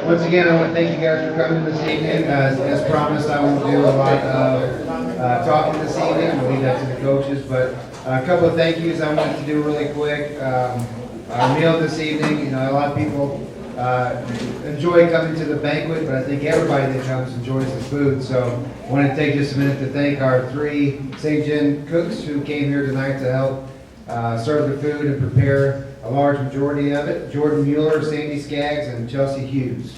Once again, I want to thank you guys for coming this evening. As promised, I won't do a lot of talking this evening. We'll leave that to the coaches. But a couple of thank yous I wanted to do really quick. Our meal this evening, you know, a lot of people enjoy coming to the banquet, but I think everybody that comes enjoys the food. So I want to take just a minute to thank our 3 St. John cooks who came here tonight to help serve the food and prepare a large majority of it. Jordan Mueller, Sandy Skaggs, and Chelsea Hughes.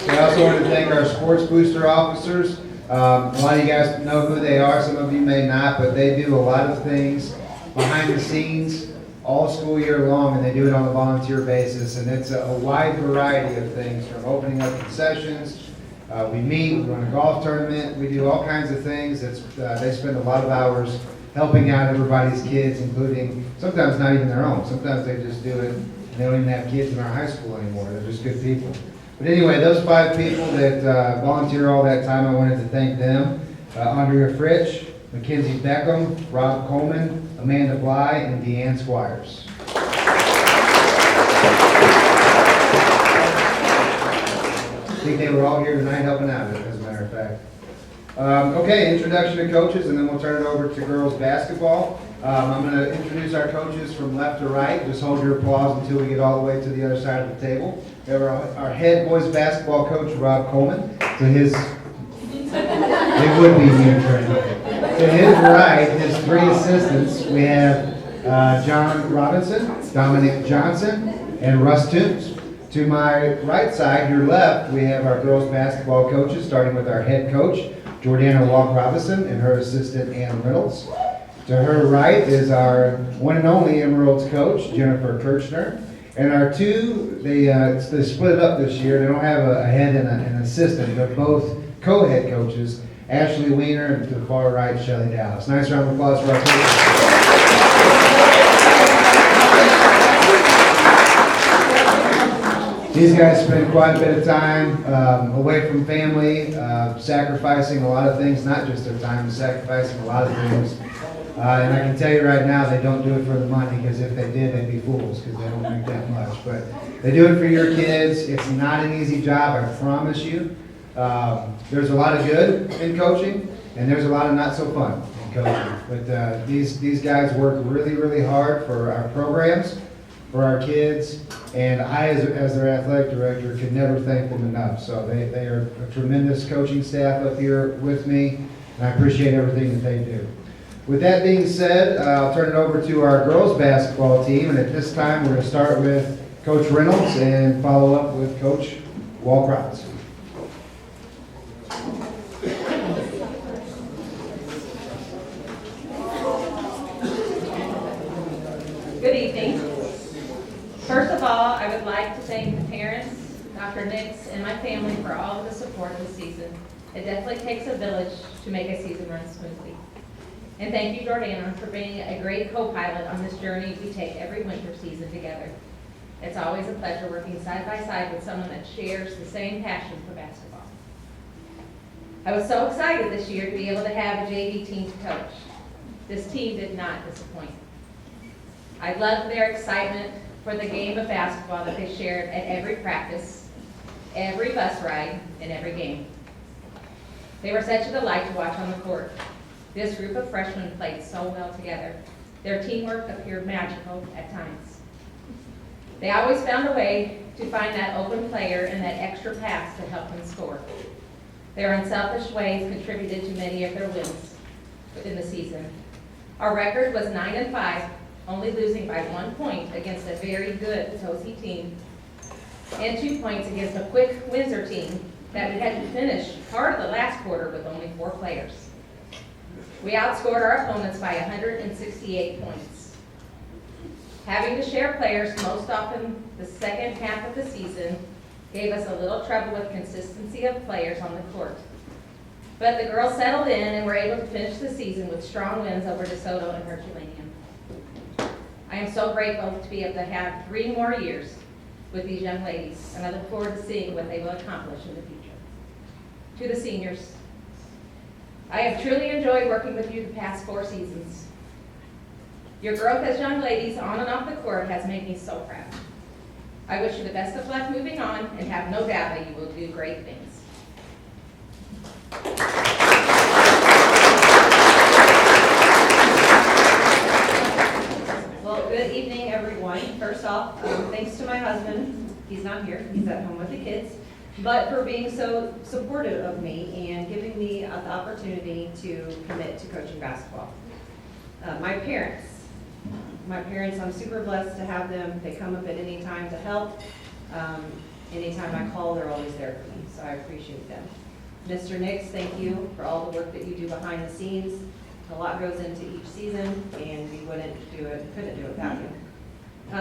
I also want to thank our sports booster officers. A lot of you guys know who they are, some of you may not, but they do a lot of things behind the scenes all school year long, and they do it on a volunteer basis, and it's a wide variety of things, from opening up concessions, we meet, we run a golf tournament, we do all kinds of things. They spend a lot of hours helping out everybody's kids, including sometimes not even their own. Sometimes they just do it, and they don't even have kids in our high school anymore. They're just good people. But anyway, those 5 people that volunteer all that time, I wanted to thank them. Andrea Fritsch, Mackenzie Beckham, Rob Coleman, Amanda Bly, and Deanne Squires. I think they were all here tonight helping out, as a matter of fact. Okay, introduction to coaches, and then we'll turn it over to girls basketball. I'm going to introduce our coaches from left to right. Just hold your applause until we get all the way to the other side of the table. We have our head boys basketball coach, Rob Coleman. To his, it would be new training. To his right, his 3 assistants, we have John Robinson, Dominic Johnson, and Russ Toombs. To my right side, your left, we have our girls basketball coaches, starting with our head coach, Jordana Walk-Robinson, and her assistant, Ann Reynolds. To her right is our one and only Emeralds coach, Jennifer Kirchner. And our 2, they split it up this year. They don't have a head and an assistant. They're both co-head coaches, Ashley Weiner, and to the far right, Shelley Dallas. Nice round of applause for our coaches. These guys spend quite a bit of time away from family, sacrificing a lot of things, not just their time, but sacrificing a lot of things. And I can tell you right now, they don't do it for the money, because if they did, they'd be fools, because they don't make that much. But they do it for your kids. It's not an easy job, I promise you. There's a lot of good in coaching, and there's a lot of not so fun in coaching. But these guys work really, really hard for our programs, for our kids, and I, as their athletic director, could never thank them enough. So they are a tremendous coaching staff up here with me, and I appreciate everything that they do. With that being said, I'll turn it over to our girls basketball team, and at this time we're going to start with Coach Reynolds and follow up with Coach Walk-Robinson. Good evening. First of all, I would like to thank the parents, Dr. Nix, and my family for all of the support this season. It definitely takes a village to make a season run smoothly. And thank you, Jordana, for being a great co-pilot on this journey we take every winter season together. It's always a pleasure working side by side with someone that shares the same passion for basketball. I was so excited this year to be able to have a JV team to coach. This team did not disappoint. I loved their excitement for the game of basketball that they shared at every practice, every bus ride, and every game. They were such a delight to watch on the court. This group of freshmen played so well together. Their teamwork appeared magical at times. They always found a way to find that open player and that extra pass to help them score. Their unselfish ways contributed to many of their wins in the season. Our record was 9-5, only losing by 1 point against a very good Tosi team, and 2 points against a quick Windsor team that we had to finish part of the last quarter with only 4 players. We outscored our opponents by 168 points. Having to share players most often the second half of the season gave us a little trouble with consistency of players on the court. But the girls settled in and were able to finish the season with strong wins over DeSoto and Herculaneum. I am so grateful to be able to have 3 more years with these young ladies, and I look forward to seeing what they will accomplish in the future. To the seniors, I have truly enjoyed working with you the past 4 seasons. Your growth as young ladies on and off the court has made me so proud. I wish you the best of luck moving on and have no doubt that you will do great things. Well, good evening, everyone. First off, thanks to my husband. He's not here. He's at home with the kids. But for being so supportive of me and giving me the opportunity to commit to coaching basketball. My parents, I'm super blessed to have them. They come up at any time to help. Anytime I call, they're always there for me, so I appreciate them. Mr. Nix, thank you for all the work that you do behind the scenes. A lot goes into each season, and we couldn't do it without you.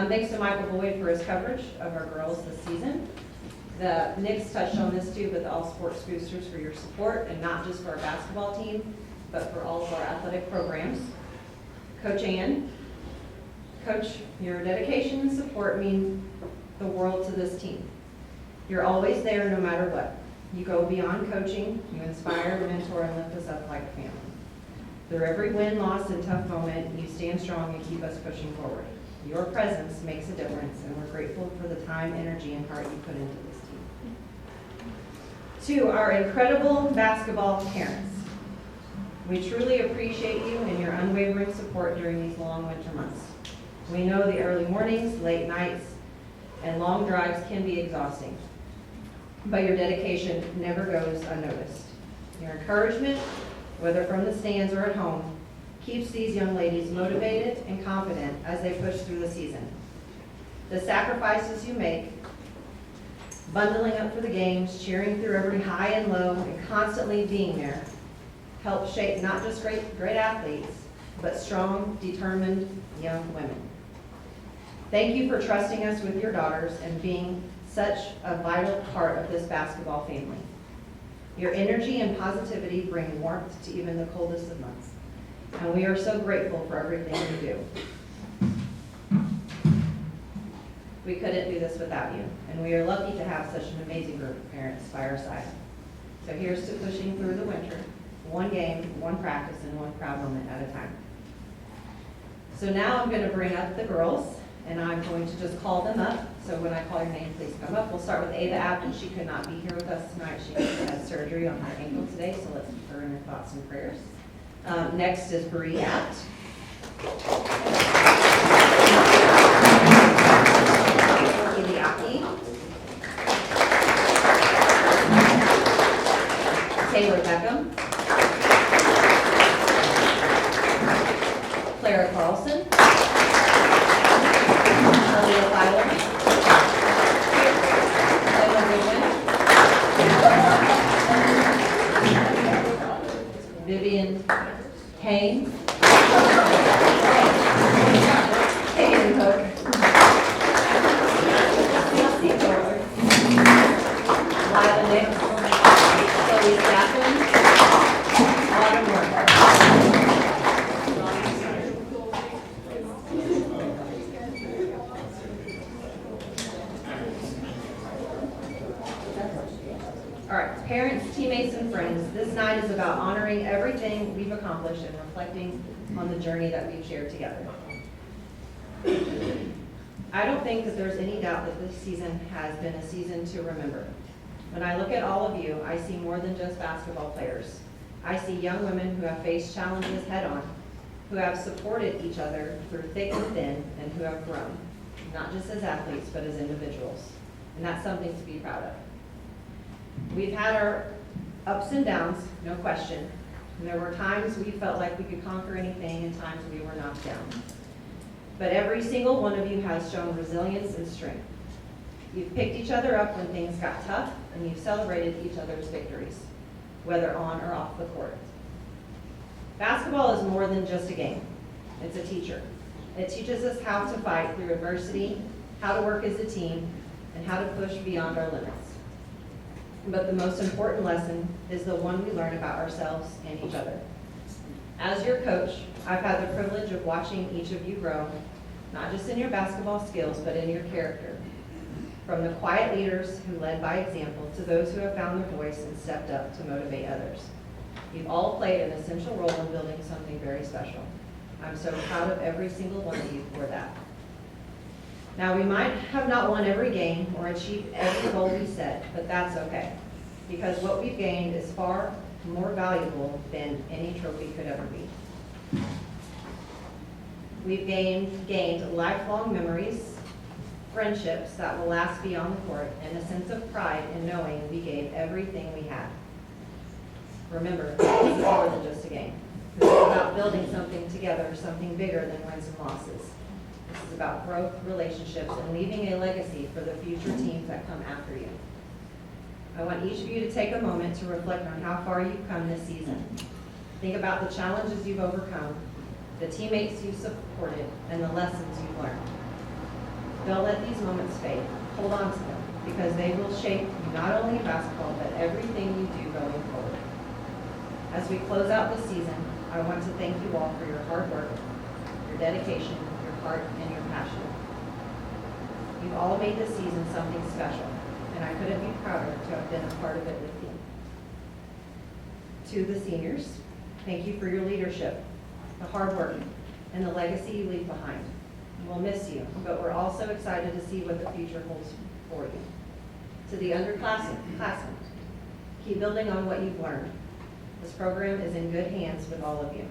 Thanks to Michael Boyd for his coverage of our girls this season. The Nix touched on this too, but the All Sports Boosters for your support, and not just for our basketball team, but for all of our athletic programs. Coach Ann, Coach, your dedication and support mean the world to this team. You're always there no matter what. You go beyond coaching, you inspire, mentor, and lift us up like a family. Through every win, loss, and tough moment, you stand strong and keep us pushing forward. Your presence makes a difference, and we're grateful for the time, energy, and heart you put into this team. To our incredible basketball parents, we truly appreciate you and your unwavering support during these long winter months. We know the early mornings, late nights, and long drives can be exhausting, but your dedication never goes unnoticed. Your encouragement, whether from the stands or at home, keeps these young ladies motivated and confident as they push through the season. The sacrifices you make, bundling up for the games, cheering through every high and low, and constantly being there, help shape not just great athletes, but strong, determined young women. Thank you for trusting us with your daughters and being such a vital part of this basketball family. Your energy and positivity bring warmth to even the coldest of months, and we are so grateful for everything you do. We couldn't do this without you, and we are lucky to have such an amazing group of parents by our side. So here's to pushing through the winter, one game, one practice, and one proud moment at a time. So now I'm going to bring up the girls, and I'm going to just call them up. So when I call your name, please come up. We'll start with Ava Abden. She could not be here with us tonight. She had surgery on her ankle today, so let's keep her in our thoughts and prayers. Next is Bree Apt. Iliaki. Taylor Beckham. Clara Carlson. Aaliyah Filer. Emma Goodwin. Vivian Haynes. Hayden Hook. Cece Fuller. Lila Nix. Chloe Kaplan. Autumn Warner. All right, parents, teammates, and friends, this night is about honoring everything we've accomplished and reflecting on the journey that we've shared together. I don't think that there's any doubt that this season has been a season to remember. When I look at all of you, I see more than just basketball players. I see young women who have faced challenges head-on, who have supported each other through thick and thin, and who have grown, not just as athletes, but as individuals. And that's something to be proud of. We've had our ups and downs, no question. And there were times we felt like we could conquer anything and times we were knocked down. But every single one of you has shown resilience and strength. You've picked each other up when things got tough, and you've celebrated each other's victories, whether on or off the court. Basketball is more than just a game. It's a teacher. It teaches us how to fight through adversity, how to work as a team, and how to push beyond our limits. But the most important lesson is the one we learn about ourselves and each other. As your coach, I've had the privilege of watching each of you grow, not just in your basketball skills, but in your character. From the quiet leaders who led by example to those who have found their voice and stepped up to motivate others. You've all played an essential role in building something very special. I'm so proud of every single one of you for that. Now, we might have not won every game or achieved every goal we set, but that's okay, because what we've gained is far more valuable than any trophy could ever be. We've gained lifelong memories, friendships that will last beyond the court, and a sense of pride in knowing we gave everything we had. Remember, this is more than just a game. This is about building something together, something bigger than wins and losses. This is about growth, relationships, and leaving a legacy for the future teams that come after you. I want each of you to take a moment to reflect on how far you've come this season. Think about the challenges you've overcome, the teammates you've supported, and the lessons you've learned. Don't let these moments fade. Hold on to them, because they will shape you not only in basketball, but everything you do going forward. As we close out this season, I want to thank you all for your hard work, your dedication, your heart, and your passion. You've all made this season something special, and I couldn't be prouder to have been a part of it with you. To the seniors, thank you for your leadership, the hard work, and the legacy you leave behind. We'll miss you, but we're also excited to see what the future holds for you. To the underclassmen, keep building on what you've learned. This program is in good hands with all of you,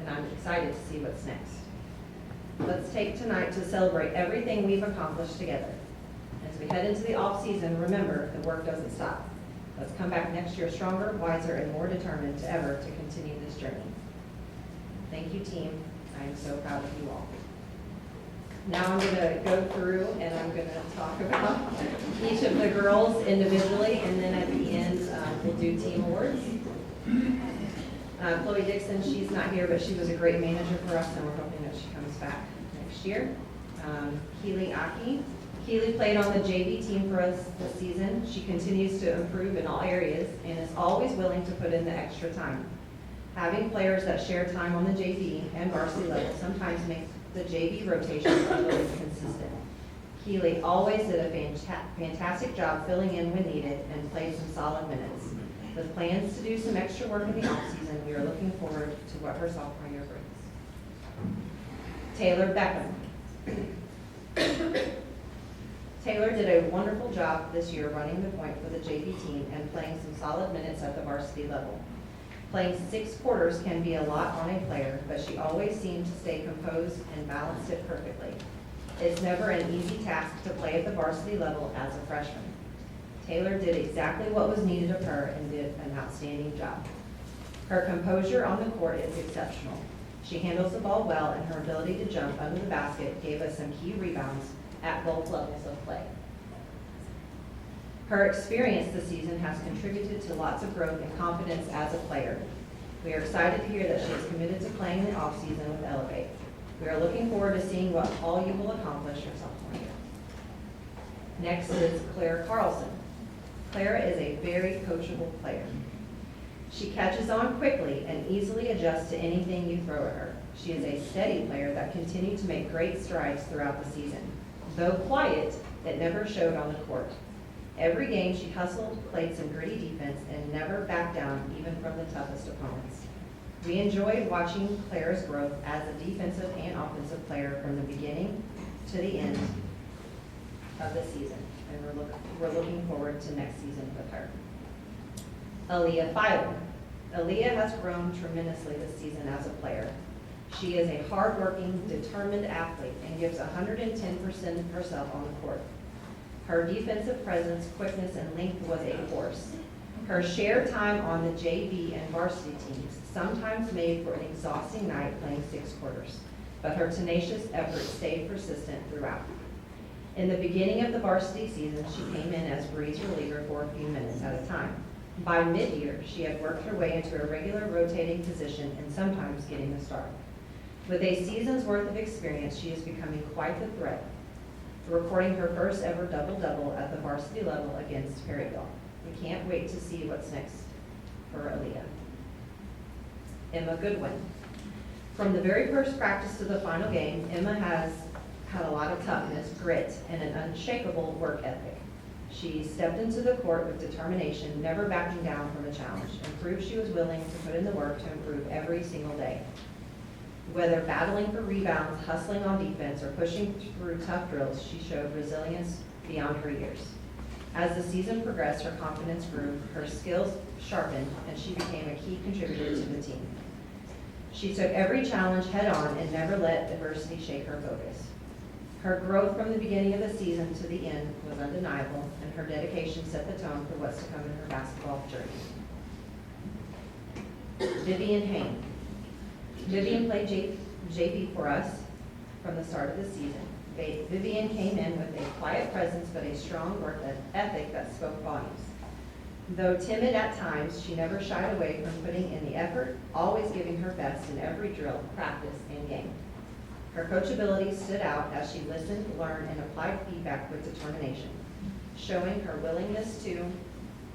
and I'm excited to see what's next. Let's take tonight to celebrate everything we've accomplished together. As we head into the off-season, remember, the work doesn't stop. Let's come back next year stronger, wiser, and more determined to ever to continue this journey. Thank you, team. I am so proud of you all. Now I'm going to go through and I'm going to talk about each of the girls individually, and then at the end, we'll do team awards. Chloe Dixon, she's not here, but she was a great manager for us, and we're hoping that she comes back next year. Keely Aki. Keely played on the JV team for us this season. She continues to improve in all areas and is always willing to put in the extra time. Having players that share time on the JV and varsity level sometimes makes the JV rotation a little inconsistent. Keely always did a fantastic job filling in when needed and played some solid minutes. With plans to do some extra work in the offseason, we are looking forward to what her sophomore year brings. Taylor Beckham. Taylor did a wonderful job this year running the point for the JV team and playing some solid minutes at the varsity level. Playing 6 quarters can be a lot on a player, but she always seemed to stay composed and balanced it perfectly. It's never an easy task to play at the varsity level as a freshman. Taylor did exactly what was needed of her and did an outstanding job. Her composure on the court is exceptional. She handles the ball well, and her ability to jump under the basket gave us some key rebounds at both levels of play. Her experience this season has contributed to lots of growth and confidence as a player. We are excited to hear that she is committed to playing in the offseason with Elevate. We are looking forward to seeing what all you will accomplish your sophomore year. Next is Claire Carlson. Claire is a very coachable player. She catches on quickly and easily adjusts to anything you throw at her. She is a steady player that continued to make great strides throughout the season. Though quiet, it never showed on the court. Every game she hustled, played some gritty defense, and never backed down even from the toughest opponents. We enjoyed watching Claire's growth as a defensive and offensive player from the beginning to the end of the season, and we're looking forward to next season with her. Aaliyah Filer. Aaliyah has grown tremendously this season as a player. She is a hardworking, determined athlete and gives 110% of herself on the court. Her defensive presence, quickness, and length was a force. Her shared time on the JV and varsity teams sometimes made for an exhausting night playing 6 quarters, but her tenacious effort stayed persistent throughout. In the beginning of the varsity season, she came in as breeze reliever for a few minutes at a time. By mid-year, she had worked her way into a regular rotating position and sometimes getting the start. With a season's worth of experience, she is becoming quite the threat, recording her first ever double-double at the varsity level against Perryville. We can't wait to see what's next for Aaliyah. Emma Goodwin. From the very first practice to the final game, Emma has had a lot of toughness, grit, and an unshakable work ethic. She stepped into the court with determination, never backing down from a challenge, and proved she was willing to put in the work to improve every single day. Whether battling for rebounds, hustling on defense, or pushing through tough drills, she showed resilience beyond her years. As the season progressed, her confidence grew, her skills sharpened, and she became a key contributor to the team. She took every challenge head-on and never let adversity shake her focus. Her growth from the beginning of the season to the end was undeniable, and her dedication set the tone for what's to come in her basketball journey. Vivian Hain. Vivian played JV for us from the start of the season. Vivian came in with a quiet presence but a strong work ethic that spoke volumes. Though timid at times, she never shied away from putting in the effort, always giving her best in every drill, practice, and game. Her coachability stood out as she listened, learned, and applied feedback with determination, showing her willingness to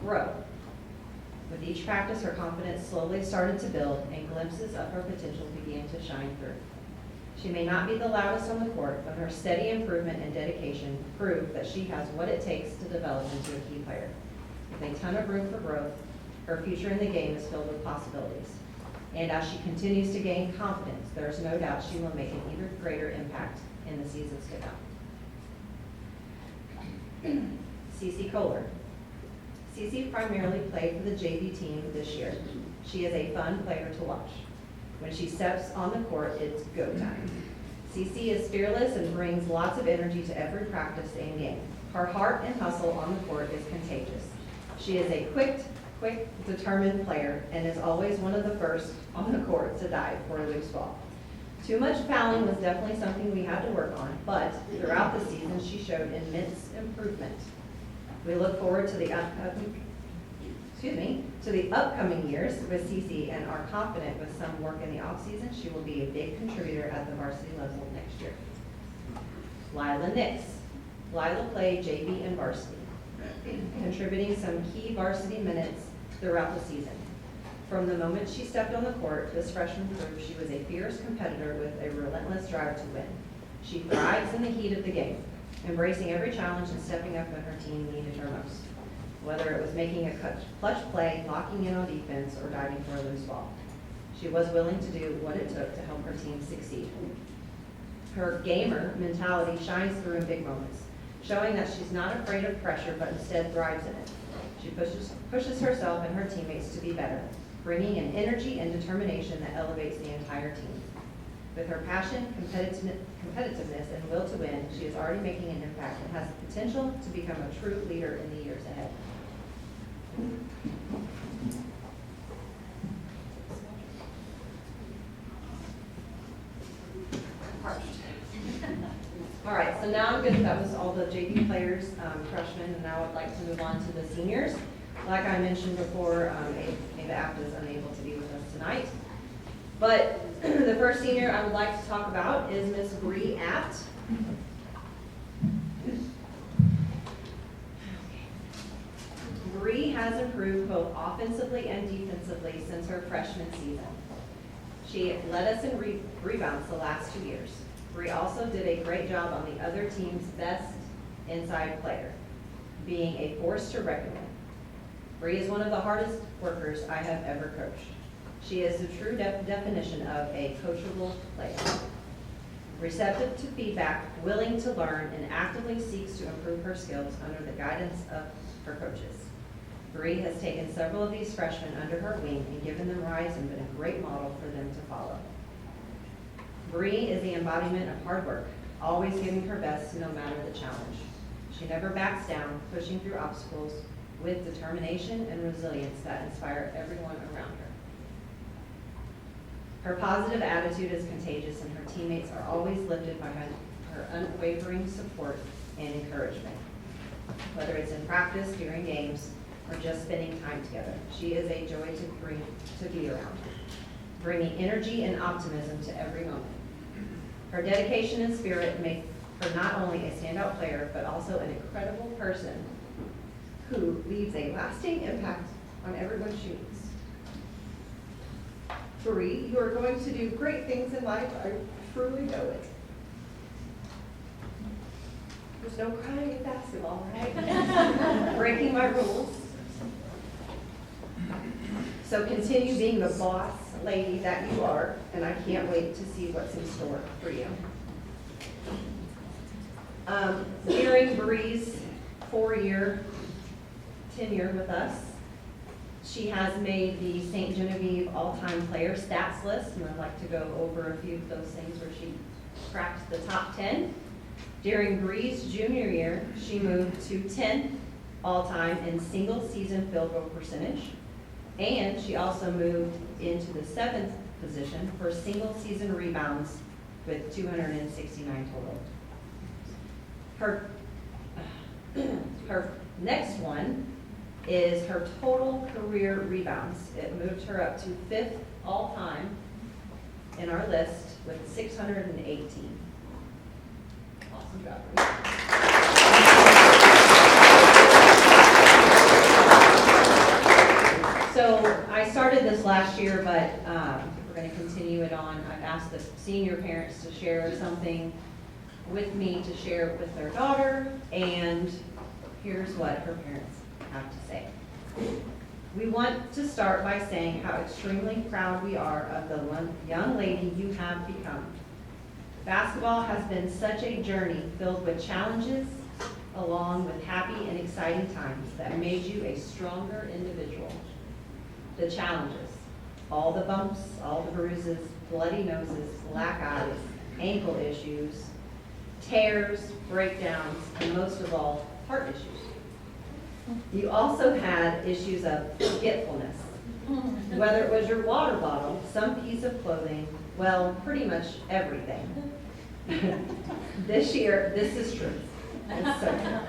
grow. With each practice, her confidence slowly started to build, and glimpses of her potential began to shine through. She may not be the loudest on the court, but her steady improvement and dedication prove that she has what it takes to develop into a key player. With a ton of room for growth, her future in the game is filled with possibilities. And as she continues to gain confidence, there is no doubt she will make an even greater impact in the seasons to come. Cece Kohler. Cece primarily played for the JV team this year. She is a fun player to watch. When she steps on the court, it's go time. Cece is fearless and brings lots of energy to every practice and game. Her heart and hustle on the court is contagious. She is a quick, determined player and is always one of the first on the court to dive for a loose ball. Too much fouling was definitely something we had to work on, but throughout the season, she showed immense improvement. We look forward to the upcoming years with Cece and are confident with some work in the offseason, she will be a big contributor at the varsity level next year. Lila Nix. Lila played JV and varsity, contributing some key varsity minutes throughout the season. From the moment she stepped on the court, this freshman proved she was a fierce competitor with a relentless drive to win. She thrives in the heat of the game, embracing every challenge and stepping up when her team needed her most. Whether it was making a clutch play, locking in on defense, or diving for a loose ball. She was willing to do what it took to help her team succeed. Her gamer mentality shines through in big moments, showing that she's not afraid of pressure but instead thrives in it. She pushes herself and her teammates to be better, bringing an energy and determination that elevates the entire team. With her passion, competitiveness, and will to win, she is already making an impact and has the potential to become a true leader in the years ahead. All right, so now I'm good. That was all the JV players, freshmen, and now I'd like to move on to the seniors. Like I mentioned before, Ava Apt is unable to be with us tonight. But the first senior I would like to talk about is Miss Bree Apt. Bree has improved both offensively and defensively since her freshman season. She led us in rebounds the last 2 years. Bree also did a great job on the other team's best inside player, being a force to reckon with. Bree is one of the hardest workers I have ever coached. She is the true definition of a coachable player. Receptive to feedback, willing to learn, and actively seeks to improve her skills under the guidance of her coaches. Bree has taken several of these freshmen under her wing and given them rise and been a great model for them to follow. Bree is the embodiment of hard work, always giving her best no matter the challenge. She never backs down, pushing through obstacles with determination and resilience that inspire everyone around her. Her positive attitude is contagious, and her teammates are always lifted by her unwavering support and encouragement. Whether it's in practice, during games, or just spending time together, she is a joy to be around, bringing energy and optimism to every moment. Her dedication and spirit make her not only a standout player, but also an incredible person who leaves a lasting impact on everyone she meets. Bree, you are going to do great things in life. I truly know it. There's no crying in basketball, right? Breaking my rules. So continue being the boss lady that you are, and I can't wait to see what's in store for you. During Bree's 4-year tenure with us, she has made the St. Genevieve all-time player stats list, and I'd like to go over a few of those things where she cracked the top 10. During Bree's junior year, she moved to 10th all-time in single-season field goal percentage, and she also moved into the 7th position for single-season rebounds with 269 total. Her next one is her total career rebounds. It moved her up to 5th all-time in our list with 618. Awesome job, Bree. So I started this last year, but we're going to continue it on. I've asked the senior parents to share something with me to share with their daughter, and here's what her parents have to say. We want to start by saying how extremely proud we are of the young lady you have become. Basketball has been such a journey filled with challenges, along with happy and exciting times that made you a stronger individual. The challenges, all the bumps, all the bruises, bloody noses, black eyes, ankle issues, tears, breakdowns, and most of all, heart issues. You also had issues of forgetfulness. Whether it was your water bottle, some piece of clothing, well, pretty much everything. This year, this is true. It's so true.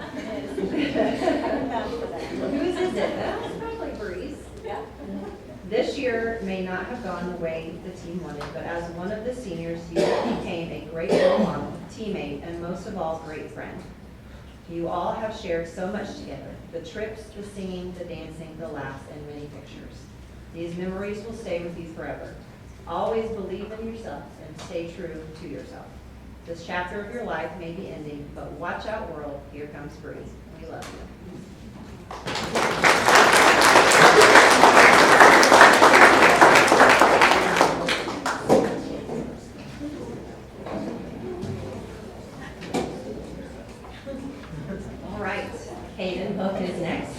Whose is it? That's probably Bree's. Yeah. This year may not have gone the way the team wanted, but as one of the seniors, you became a great role model, teammate, and most of all, great friend. You all have shared so much together. The trips, the singing, the dancing, the laughs, and many pictures. These memories will stay with you forever. Always believe in yourself and stay true to yourself. This chapter of your life may be ending, but watch out, world. Here comes Bree. We love you. All right, Kaden Hook is next.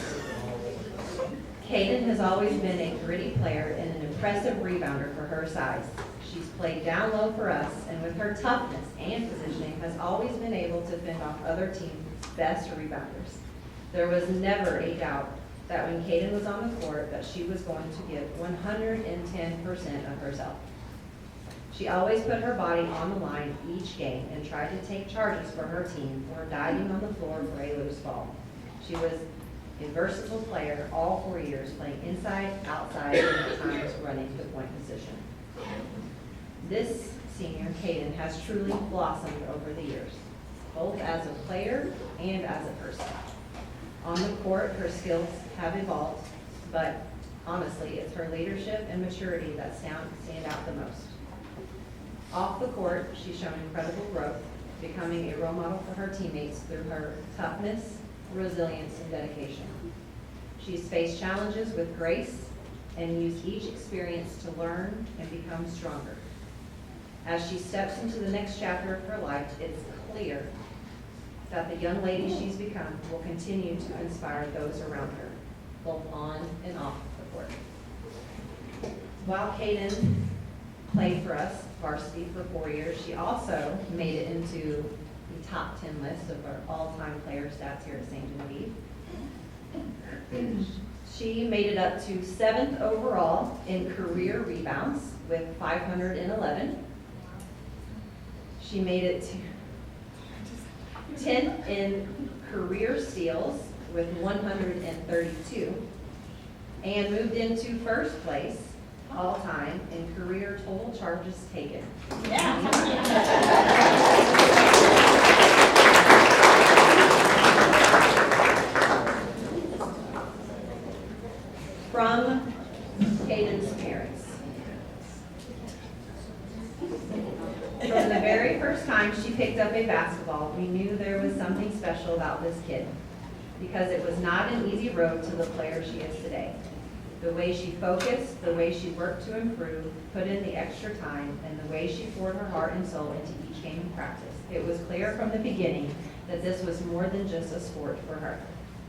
Kaden has always been a gritty player and an impressive rebounder for her size. She's played down low for us, and with her toughness and positioning, has always been able to fend off other teams' best rebounders. There was never a doubt that when Kaden was on the court that she was going to give 110% of herself. She always put her body on the line each game and tried to take charges for her team or diving on the floor for a loose ball. She was a versatile player all 4 years, playing inside, outside, and at times running the point position. This senior, Kaden, has truly blossomed over the years, both as a player and as a person. On the court, her skills have evolved, but honestly, it's her leadership and maturity that stand out the most. Off the court, she's shown incredible growth, becoming a role model for her teammates through her toughness, resilience, and dedication. She's faced challenges with grace and used each experience to learn and become stronger. As she steps into the next chapter of her life, it's clear that the young lady she's become will continue to inspire those around her, both on and off the court. While Kaden played for us varsity for 4 years, she also made it into the top 10 list of our all-time player stats here at St. Genevieve. She made it up to 7th overall in career rebounds with 511. She made it to 10th in career steals with 132 and moved into first place all time in career total charges taken. From Kaden's parents. From the very first time she picked up a basketball, we knew there was something special about this kid, because it was not an easy road to the player she is today. The way she focused, the way she worked to improve, put in the extra time, and the way she poured her heart and soul into each game and practice. It was clear from the beginning that this was more than just a sport for her.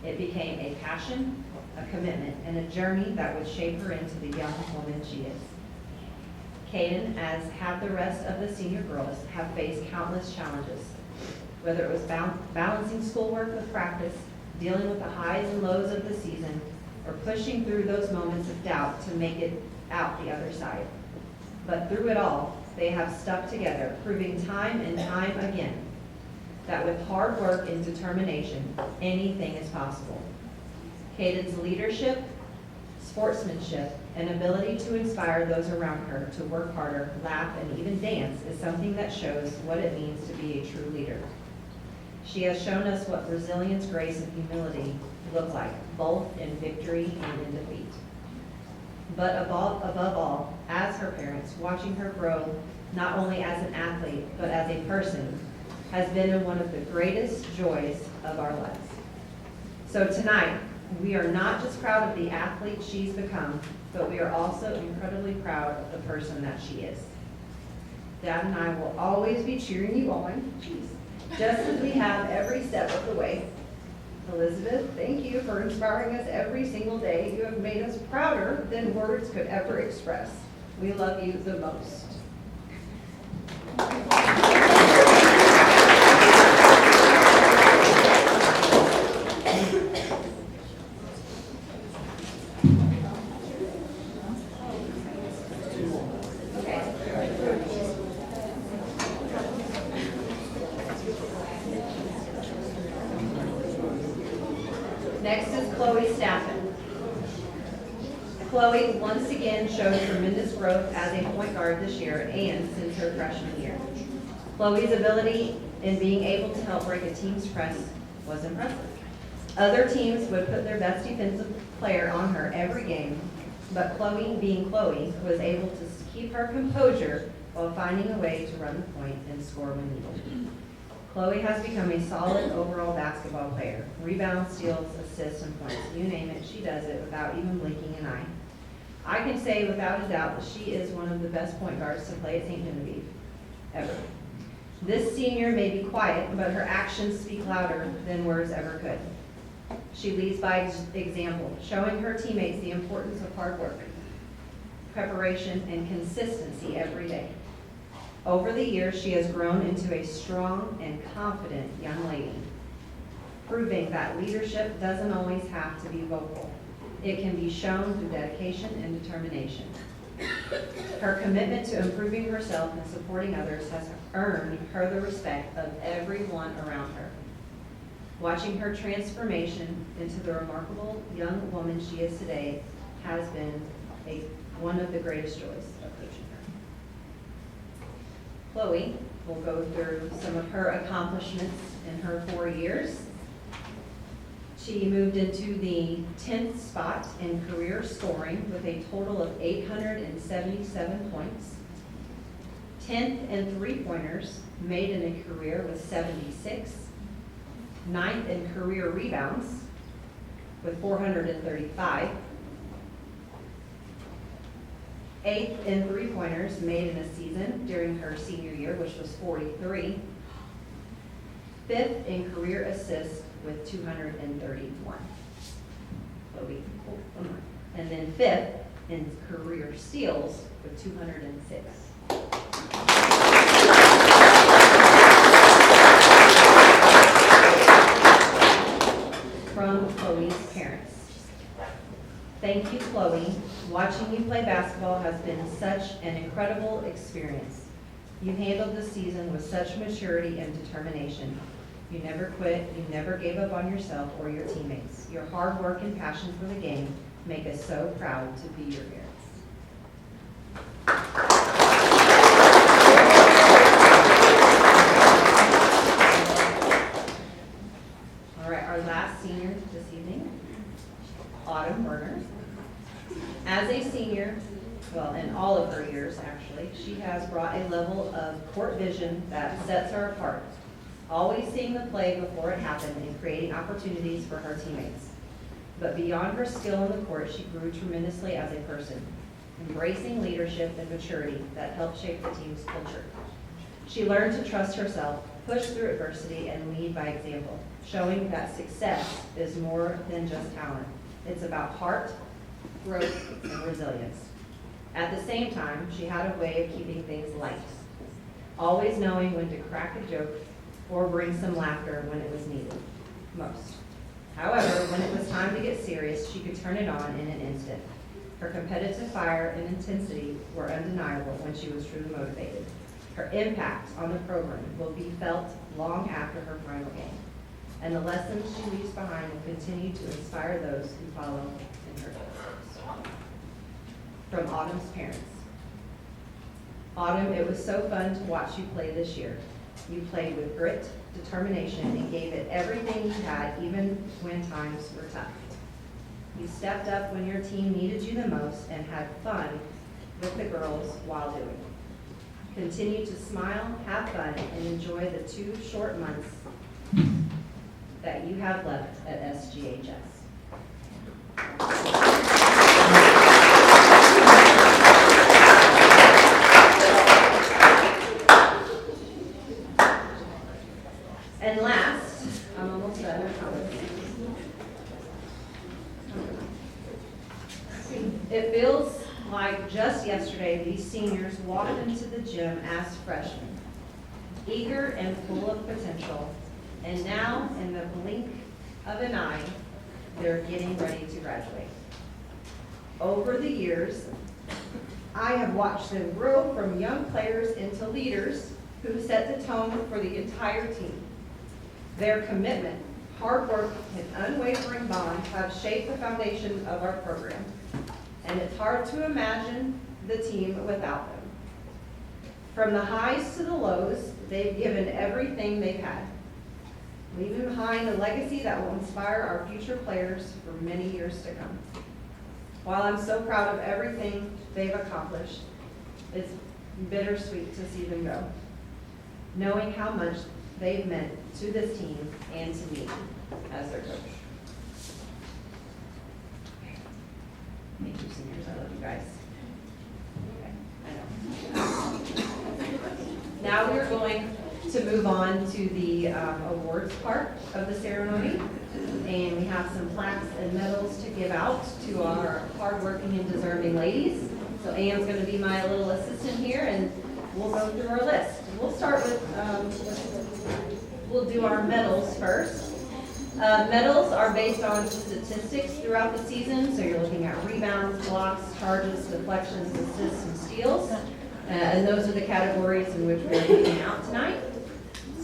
It became a passion, a commitment, and a journey that would shape her into the young woman she is. Kaden, as have the rest of the senior girls, have faced countless challenges. Whether it was balancing schoolwork with practice, dealing with the highs and lows of the season, or pushing through those moments of doubt to make it out the other side. But through it all, they have stuck together, proving time and time again that with hard work and determination, anything is possible. Kaden's leadership, sportsmanship, and ability to inspire those around her to work harder, laugh, and even dance is something that shows what it means to be a true leader. She has shown us what resilience, grace, and humility look like, both in victory and in defeat. But above all, as her parents, watching her grow not only as an athlete, but as a person, has been one of the greatest joys of our lives. So tonight, we are not just proud of the athlete she's become, but we are also incredibly proud of the person that she is. Dad and I will always be cheering you on, just as we have every step of the way. Elizabeth, thank you for inspiring us every single day. You have made us prouder than words could ever express. We love you the most. Next is Chloe Staffen. Chloe once again showed tremendous growth as a point guard this year and since her freshman year. Chloe's ability in being able to help break a team's press was impressive. Other teams would put their best defensive player on her every game, but Chloe, being Chloe, was able to keep her composure while finding a way to run the point and score when needed. Chloe has become a solid overall basketball player. Rebounds, steals, assists, and points. You name it, she does it without even blinking an eye. I can say without a doubt that she is one of the best point guards to play at St. Genevieve, ever. This senior may be quiet, but her actions speak louder than words ever could. She leads by example, showing her teammates the importance of hard work, preparation, and consistency every day. Over the years, she has grown into a strong and confident young lady, proving that leadership doesn't always have to be vocal. It can be shown through dedication and determination. Her commitment to improving herself and supporting others has earned her the respect of everyone around her. Watching her transformation into the remarkable young woman she is today has been one of the greatest joys of coaching her. Chloe will go through some of her accomplishments in her 4 years. She moved into the 10th spot in career scoring with a total of 877 points. 10th in three-pointers, made in a career with 76. 9th in career rebounds with 435. 8th in three-pointers made in a season during her senior year, which was 43. 5th in career assists with 231. And then 5th in career steals with 206. From Chloe's parents. Thank you, Chloe. Watching you play basketball has been such an incredible experience. You handled the season with such maturity and determination. You never quit, you never gave up on yourself or your teammates. Your hard work and passion for the game make us so proud to be your parents. All right, our last senior this evening, Autumn Werner. As a senior, well, in all of her years actually, she has brought a level of court vision that sets her apart, always seeing the play before it happened and creating opportunities for her teammates. But beyond her skill on the court, she grew tremendously as a person, embracing leadership and maturity that helped shape the team's culture. She learned to trust herself, push through adversity, and lead by example, showing that success is more than just talent. It's about heart, growth, and resilience. At the same time, she had a way of keeping things light, always knowing when to crack a joke or bring some laughter when it was needed most. However, when it was time to get serious, she could turn it on in an instant. Her competitive fire and intensity were undeniable when she was truly motivated. Her impact on the program will be felt long after her final game, and the lessons she leaves behind will continue to inspire those who follow in her footsteps. From Autumn's parents. Autumn, it was so fun to watch you play this year. You played with grit, determination, and gave it everything you had, even when times were tough. You stepped up when your team needed you the most and had fun with the girls while doing it. Continue to smile, have fun, and enjoy the 2 short months that you have left at SGHS. And last, I'm almost done, I promise. It feels like just yesterday these seniors walked into the gym as freshmen, eager and full of potential, and now in the blink of an eye, they're getting ready to graduate. Over the years, I have watched them grow from young players into leaders who set the tone for the entire team. Their commitment, hard work, and unwavering bond have shaped the foundation of our program, and it's hard to imagine the team without them. From the highs to the lows, they've given everything they've had, leaving behind a legacy that will inspire our future players for many years to come. While I'm so proud of everything they've accomplished, it's bittersweet to see them go, knowing how much they've meant to this team and to me as their coach. Thank you, seniors. I love you guys. Okay, I know. Now we're going to move on to the awards part of the ceremony. And we have some plaques and medals to give out to our hardworking and deserving ladies. So Anne's going to be my little assistant here, and we'll go through our list. We'll start with, we'll do our medals first. Medals are based on statistics throughout the season, so you're looking at rebounds, blocks, charges, deflections, assists, and steals. And those are the categories in which we're giving out tonight.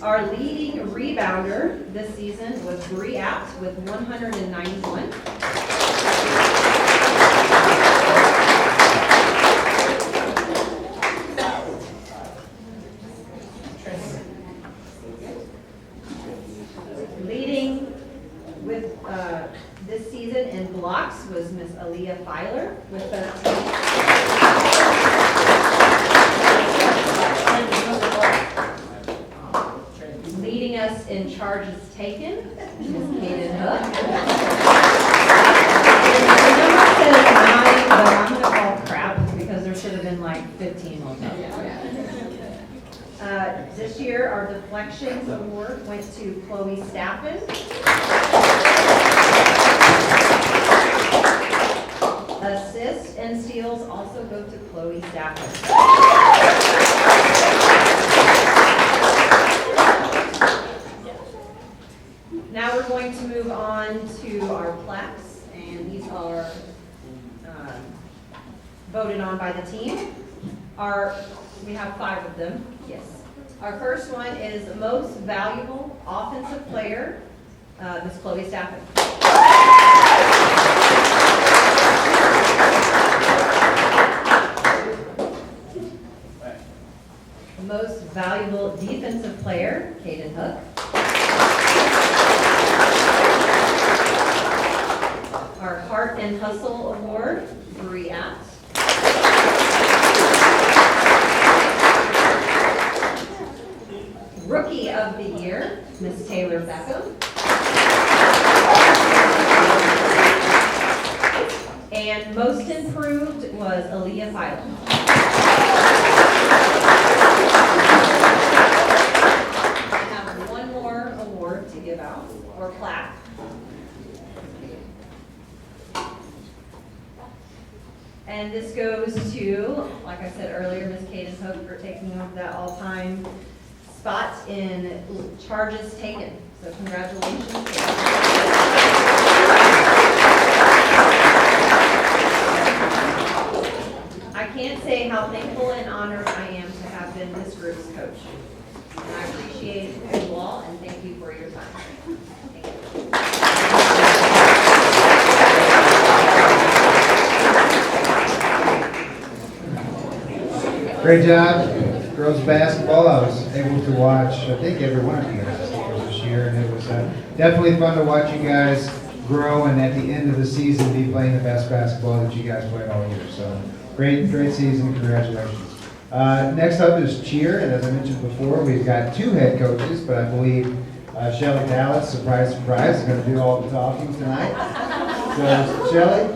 Our leading rebounder this season was Bree Apt with 191. Leading with this season in blocks was Miss Aaliyah Filer with 13. Leading us in charges taken, Ms. Kaden Hook. The number says 9, but I'm going to call crap because there should have been like 15 on that. This year, our deflections award went to Chloe Staffen. Assists and steals also go to Chloe Staffen. Now we're going to move on to our plaques, and these are voted on by the team. We have 5 of them, yes. Our first one is Most Valuable Offensive Player, Miss Chloe Staffen. Most Valuable Defensive Player, Kaden Hook. Our Heart and Hustle Award, Bree Apt. Rookie of the Year, Miss Taylor Beckham. And most improved was Aaliyah Philo. I have one more award to give out, or plaque. And this goes to, like I said earlier, Ms. Kaden Pope for taking over that all-time spot in charges taken. So congratulations, Kaden. I can't say how thankful and honored I am to have been this group's coach. And I appreciate you all and thank you for your time. Thank you. Great job, girls basketball. I was able to watch, I think, every one of you guys this year, and it was definitely fun to watch you guys grow, and at the end of the season, be playing the best basketball that you guys played all year. So, great season. Congratulations. Next up is cheer, and as I mentioned before, we've got two head coaches, but I believe Shelly Dallas, surprise, surprise, is going to do all the talking tonight. So, Shelly,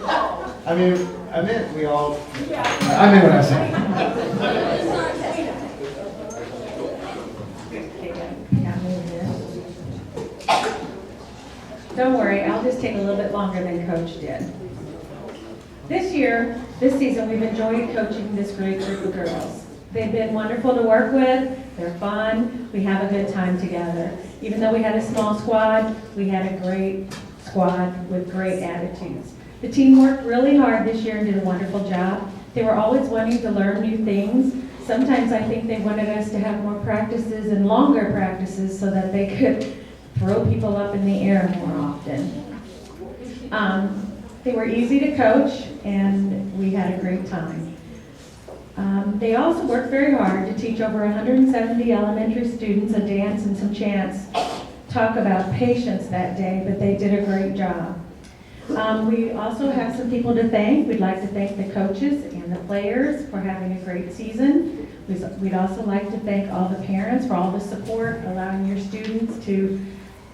I meant we all. I meant what I said. Don't worry, I'll just take a little bit longer than Coach did. This season, we've enjoyed coaching this great group of girls. They've been wonderful to work with, they're fun, we have a good time together. Even though we had a small squad, we had a great squad with great attitudes. The team worked really hard this year and did a wonderful job. They were always wanting to learn new things. Sometimes I think they wanted us to have more practices and longer practices so that they could throw people up in the air more often. They were easy to coach, and we had a great time. They also worked very hard to teach over 170 elementary students a dance and some chants. Talk about patience that day, but they did a great job. We also have some people to thank. We'd like to thank the coaches and the players for having a great season. We'd also like to thank all the parents for all the support, allowing your students to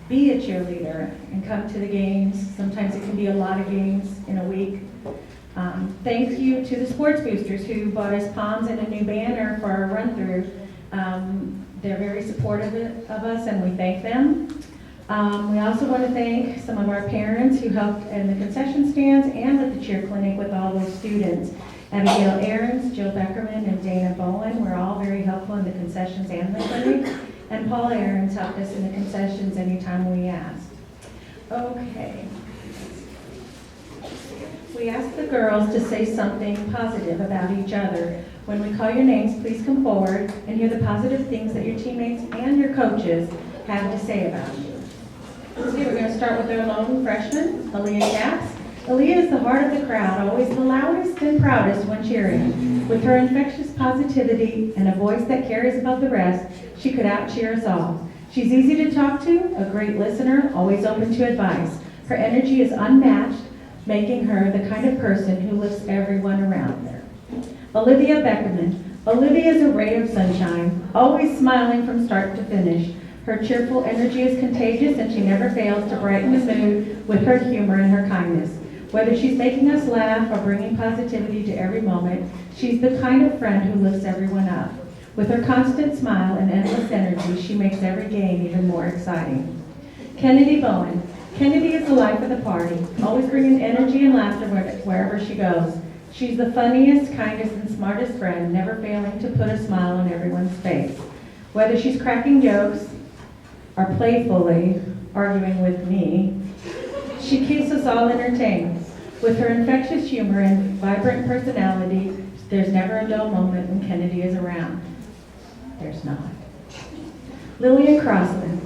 be a cheerleader and come to the games. Sometimes it can be a lot of games in a week. Thank you to the sports boosters who bought us palms and a new banner for our run-through. They're very supportive of us, and we thank them. We also want to thank some of our parents who helped in the concession stands and with the cheer clinic with all those students. Abigail Ahrens, Jill Beckerman, and Dana Bowen were all very helpful in the concessions and the clinic. And Paul Ahrens helped us in the concessions anytime we asked. Okay. We asked the girls to say something positive about each other. When we call your names, please come forward and hear the positive things that your teammates and your coaches have to say about you. Okay, we're going to start with our lone freshman, Aaliyah Capps. Aaliyah is the heart of the crowd, always the loudest and proudest when cheering. With her infectious positivity and a voice that carries above the rest, she could out-cheer us all. She's easy to talk to, a great listener, always open to advice. Her energy is unmatched, making her the kind of person who lifts everyone around her. Olivia Beckerman. Olivia is a ray of sunshine, always smiling from start to finish. Her cheerful energy is contagious, and she never fails to brighten the mood with her humor and her kindness. Whether she's making us laugh or bringing positivity to every moment, she's the kind of friend who lifts everyone up. With her constant smile and endless energy, she makes every game even more exciting. Kennedy Bowen. Kennedy is the life of the party, always bringing energy and laughter wherever she goes. She's the funniest, kindest, and smartest friend, never failing to put a smile on everyone's face. Whether she's cracking jokes or playfully arguing with me, she keeps us all entertained. With her infectious humor and vibrant personality, there's never a dull moment when Kennedy is around. There's not. Lillian Crossman.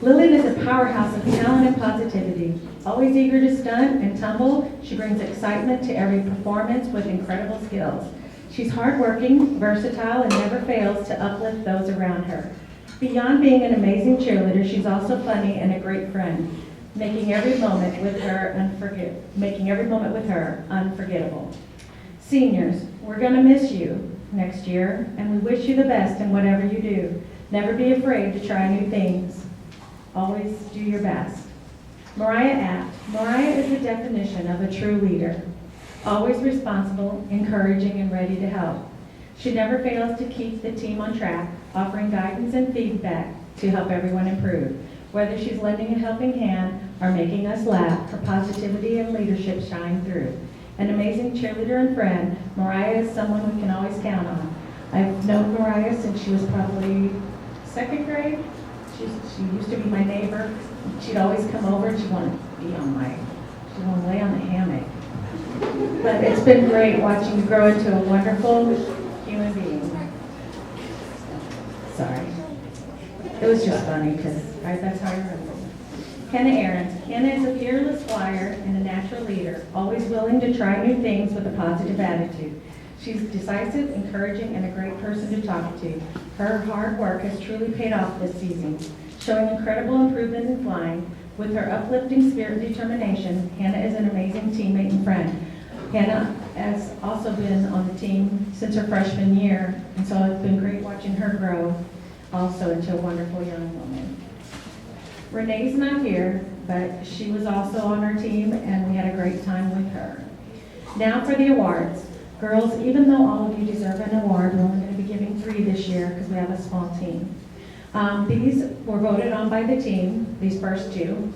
Lillian is a powerhouse of talent and positivity. Always eager to stunt and tumble, she brings excitement to every performance with incredible skills. She's hardworking, versatile, and never fails to uplift those around her. Beyond being an amazing cheerleader, she's also funny and a great friend, making every moment with her unforgettable. Seniors, we're going to miss you next year, and we wish you the best in whatever you do. Never be afraid to try new things. Always do your best. Mariah Apt. Mariah is the definition of a true leader. always responsible, encouraging, and ready to help. She never fails to keep the team on track, offering guidance and feedback to help everyone improve. Whether she's lending a helping hand or making us laugh, her positivity and leadership shine through. An amazing cheerleader and friend, Mariah is someone we can always count on. I've known Mariah since she was probably second grade. She used to be my neighbor. She'd always come over and she'd want to be on she'd want to lay on the hammock. But it's been great watching you grow into a wonderful human being. Sorry. It was just funny because that's how I remember. Hannah Ahrens. Hannah is a fearless flyer and a natural leader, always willing to try new things with a positive attitude. She's decisive, encouraging, and a great person to talk to. Her hard work has truly paid off this season, showing incredible improvement in flying. With her uplifting spirit and determination, Hannah is an amazing teammate and friend. Hannah has also been on the team since her freshman year, and so it's been great watching her grow also into a wonderful young woman. Renee's not here, but she was also on our team, and we had a great time with her. Now for the awards. Girls, even though all of you deserve an award, we're only going to be giving 3 this year because we have a small team. These were voted on by the team, these first 2.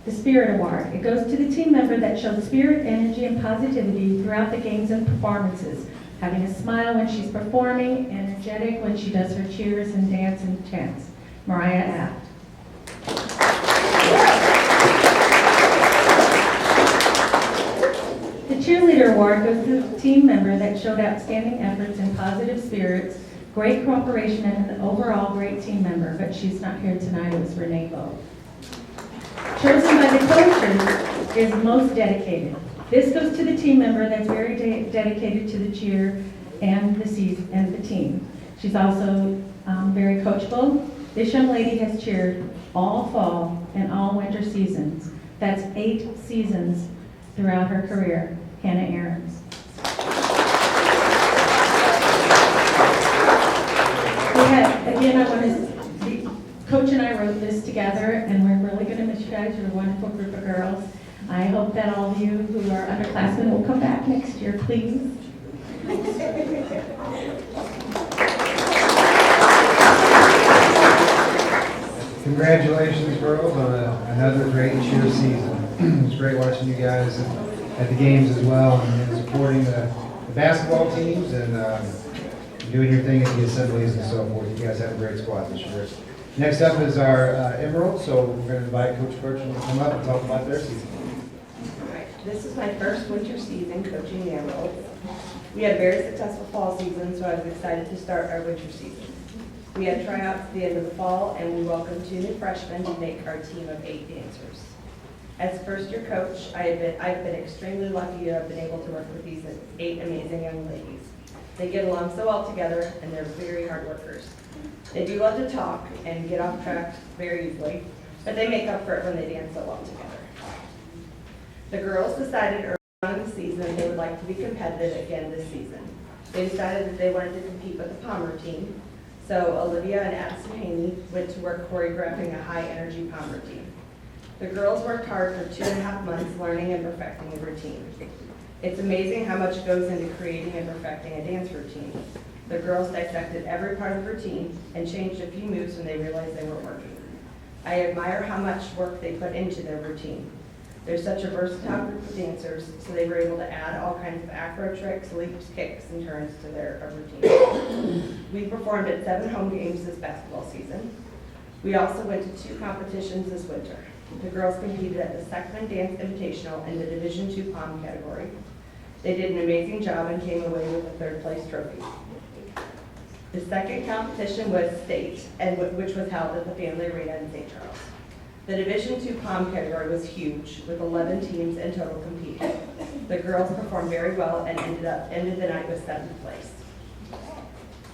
The Spirit Award. It goes to the team member that showed spirit, energy, and positivity throughout the games and performances, having a smile when she's performing, energetic when she does her cheers and dance and chants. Mariah Apt. The Cheerleader Award goes to the team member that showed outstanding efforts and positive spirits, great cooperation, and an overall great team member, but she's not here tonight. It was Renee Bowe. Chosen by the coaches is most dedicated. This goes to the team member that's very dedicated to the cheer and the team. She's also very coachable. This young lady has cheered all fall and all winter seasons. That's 8 seasons throughout her career. Hannah Ahrens. Again, I want to, Coach and I wrote this together, and we're really going to miss you guys. You're a wonderful group of girls. I hope that all of you who are underclassmen will come back next year, please. Congratulations, girls, on another great cheer season. It's great watching you guys at the games as well, and supporting the basketball teams and doing your thing at the assemblies and so forth. You guys have a great squad this year. Next up is our Emerald, so we're going to invite Coach Bertram to come up and talk about their season. All right. This is my first winter season coaching the Emeralds. We had a very successful fall season, so I was excited to start our winter season. We had tryouts at the end of the fall, and we welcomed 2 new freshmen to make our team of 8 dancers. As first-year coach, I've been extremely lucky to have been able to work with these 8 amazing young ladies. They get along so well together, and they're very hard workers. They do love to talk and get off track very easily, but they make up for it when they dance so well together. The girls decided early on in the season that they would like to be competitive again this season. They decided that they wanted to compete with the Palmer team, so Olivia and Addison Haney went to work choreographing a high-energy Palmer team. The girls worked hard for 2.5 months learning and perfecting a routine. It's amazing how much goes into creating and perfecting a dance routine. The girls dissected every part of the routine and changed a few moves when they realized they weren't working. I admire how much work they put into their routine. They're such a versatile group of dancers, so they were able to add all kinds of acro tricks, leaps, kicks, and turns to their routine. We performed at 7 home games this basketball season. We also went to 2 competitions this winter. The girls competed at the Seckman Dance Invitational in the Division II Pom category. They did an amazing job and came away with a 3rd place trophy. The second competition was state, which was held at the Family Arena in St. Charles. The Division II Pom category was huge, with 11 teams in total competing. The girls performed very well and ended the night with 7th place.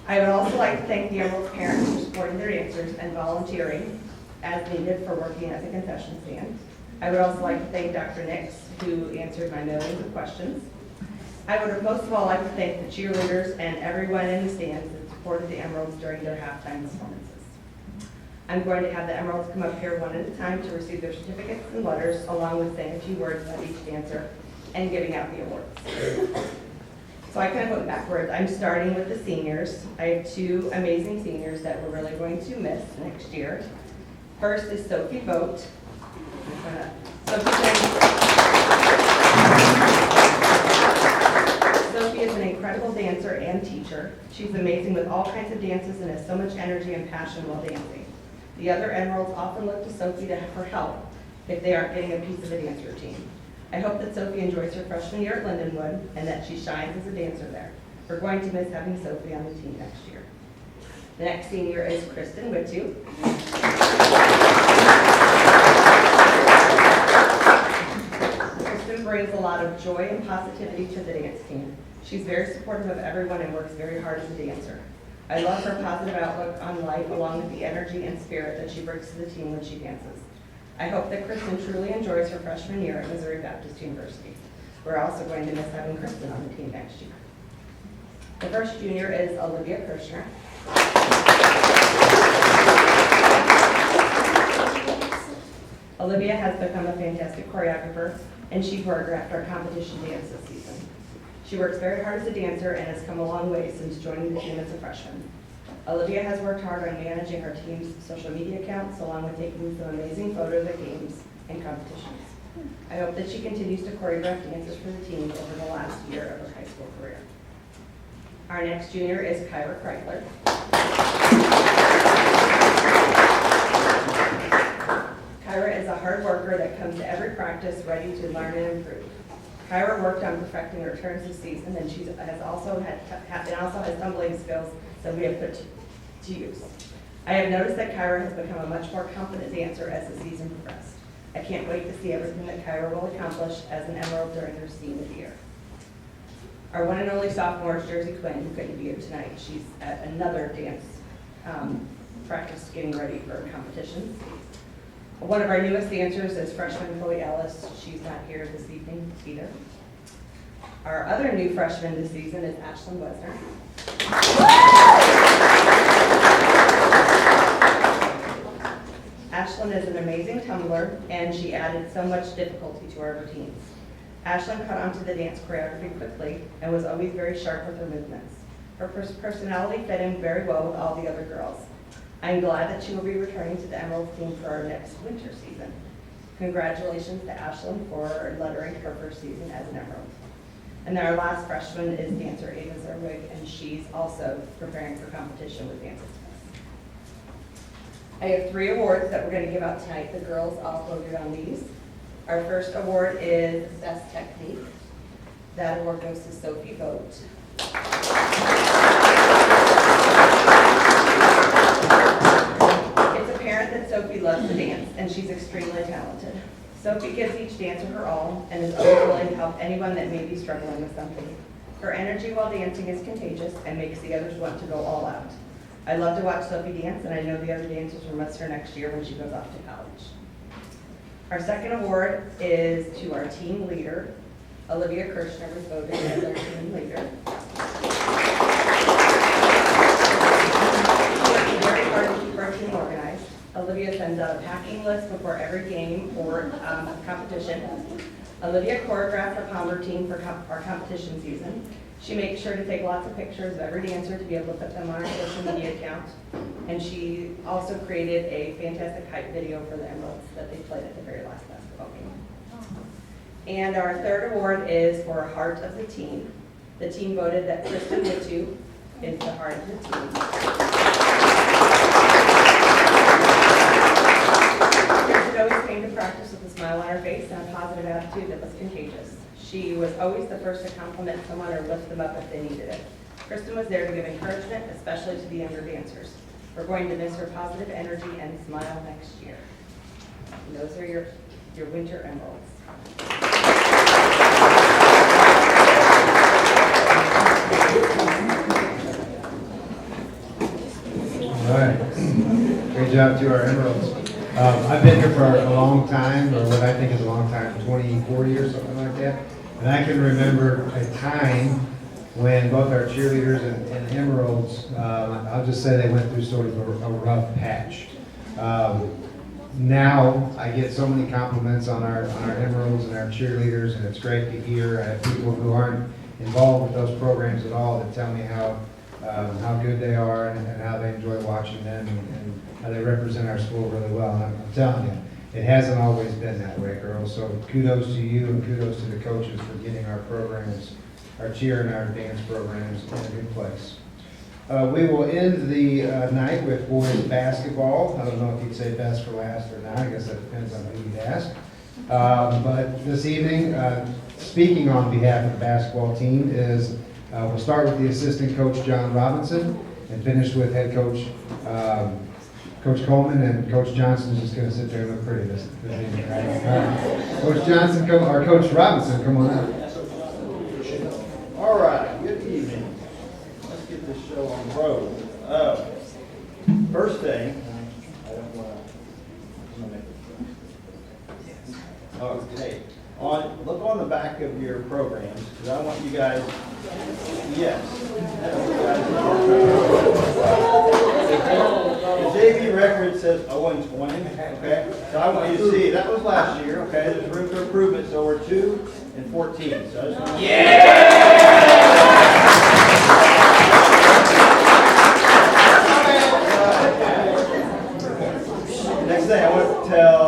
I would also like to thank the Emerald's parents for supporting their dancers and volunteering as needed for working as a concession stand. I would also like to thank Dr. Nix, who answered my millions of questions. I would most of all like to thank the cheerleaders and everyone in the stands that supported the Emeralds during their halftime performances. I'm going to have the Emeralds come up here one at a time to receive their certificates and letters, along with saying a few words about each dancer and giving out the awards. So I kind of went backwards. I'm starting with the seniors. I have two amazing seniors that we're really going to miss next year. First is Sophie Vogt. Sophie is an incredible dancer and teacher. She's amazing with all kinds of dances and has so much energy and passion while dancing. The other Emeralds often look to Sophie for help if they aren't getting a piece of the dance routine. I hope that Sophie enjoys her freshman year at Lindenwood and that she shines as a dancer there. We're going to miss having Sophie on the team next year. The next senior is Kristen Witu. Kristen brings a lot of joy and positivity to the dance team. She's very supportive of everyone and works very hard as a dancer. I love her positive outlook on life along with the energy and spirit that she brings to the team when she dances. I hope that Kristen truly enjoys her freshman year at Missouri Baptist University. We're also going to miss having Kristen on the team next year. The first junior is Olivia Kirshner. Olivia has become a fantastic choreographer, and she choreographed our competition dance this season. She works very hard as a dancer and has come a long way since joining the team as a freshman. Olivia has worked hard on managing her team's social media accounts, along with taking some amazing photos at games and competitions. I hope that she continues to choreograph dances for the team over the last year of her high school career. Our next junior is Kyra Kreitler. Kyra is a hard worker that comes to every practice ready to learn and improve. Kyra worked on perfecting her turns this season, and she also has tumbling skills that we have put to use. I have noticed that Kyra has become a much more confident dancer as the season progressed. I can't wait to see everything that Kyra will accomplish as an Emerald during her senior year. Our one and only sophomore is Jersey Quinn, who couldn't be here tonight. She's at another dance practice getting ready for competitions. One of our newest dancers is freshman Chloe Ellis. She's not here this evening either. Our other new freshman this season is Ashlyn Wesner. Ashlyn is an amazing tumbler, and she added so much difficulty to our routines. Ashlyn caught on to the dance choreography quickly and was always very sharp with her movements. Her personality fit in very well with all the other girls. I'm glad that she will be returning to the Emerald team for our next winter season. Congratulations to Ashlyn for lettering her first season as an Emerald. And our last freshman is dancer Ava Zerwig, and she's also preparing for competition with Dance Express. I have 3 awards that we're going to give out tonight. The girls all voted on these. Our first award is Best Technique. That award goes to Sophie Vogt. It's apparent that Sophie loves to dance, and she's extremely talented. Sophie gives each dancer her all and is always willing to help anyone that may be struggling with something. Her energy while dancing is contagious and makes the others want to go all out. I love to watch Sophie dance, and I know the other dancers will miss her next year when she goes off to college. Our second award is to our team leader. Olivia Kirshner was voted as our team leader. She works very hard to keep our team organized. Olivia sends out a packing list before every game or competition. Olivia choreographed our Palmer team for our competition season. She makes sure to take lots of pictures of every dancer to be able to put them on our social media account. And she also created a fantastic hype video for the Emeralds that they played at the very last basketball game. And our third award is for Heart of the Team. The team voted that Kristen Witu is the heart of the team. Kristen always came to practice with a smile on her face and a positive attitude that was contagious. She was always the first to compliment someone or lift them up if they needed it. Kristen was there to give encouragement, especially to the younger dancers. We're going to miss her positive energy and smile next year. And those are your winter Emeralds. All right. Great job to our Emeralds. I've been here for a long time, or what I think is a long time, 24 years, something like that. And I can remember a time when both our cheerleaders and Emeralds, I'll just say they went through sort of a rough patch. now I get so many compliments on our emeralds and our cheerleaders, and it's great to hear. I have people who aren't involved with those programs at all that tell me how good they are and how they enjoy watching them and how they represent our school really well. And I'm telling you, it hasn't always been that way, girls. So kudos to you and kudos to the coaches for getting our programs, our cheer and our dance programs in a good place. We will end the night with boys basketball. I don't know if you'd say best for last or not. I guess that depends on who you'd ask. But this evening, speaking on behalf of the basketball team is, we'll start with the assistant coach, John Robinson, and finish with head coach, Coach Coleman, and Coach Johnson is just going to sit there and look pretty this evening, right? All right. Coach Johnson, or Coach Robinson, come on up. All right, good evening. Let's get this show on the road. First thing, I don't want to. Okay, look on the back of your programs, because I want you guys. Yes. The JV record says 0-20. Okay, so I want you to see that was last year. Okay, there's room for improvement, so we're 2-14. So I just want Next thing, I want to tell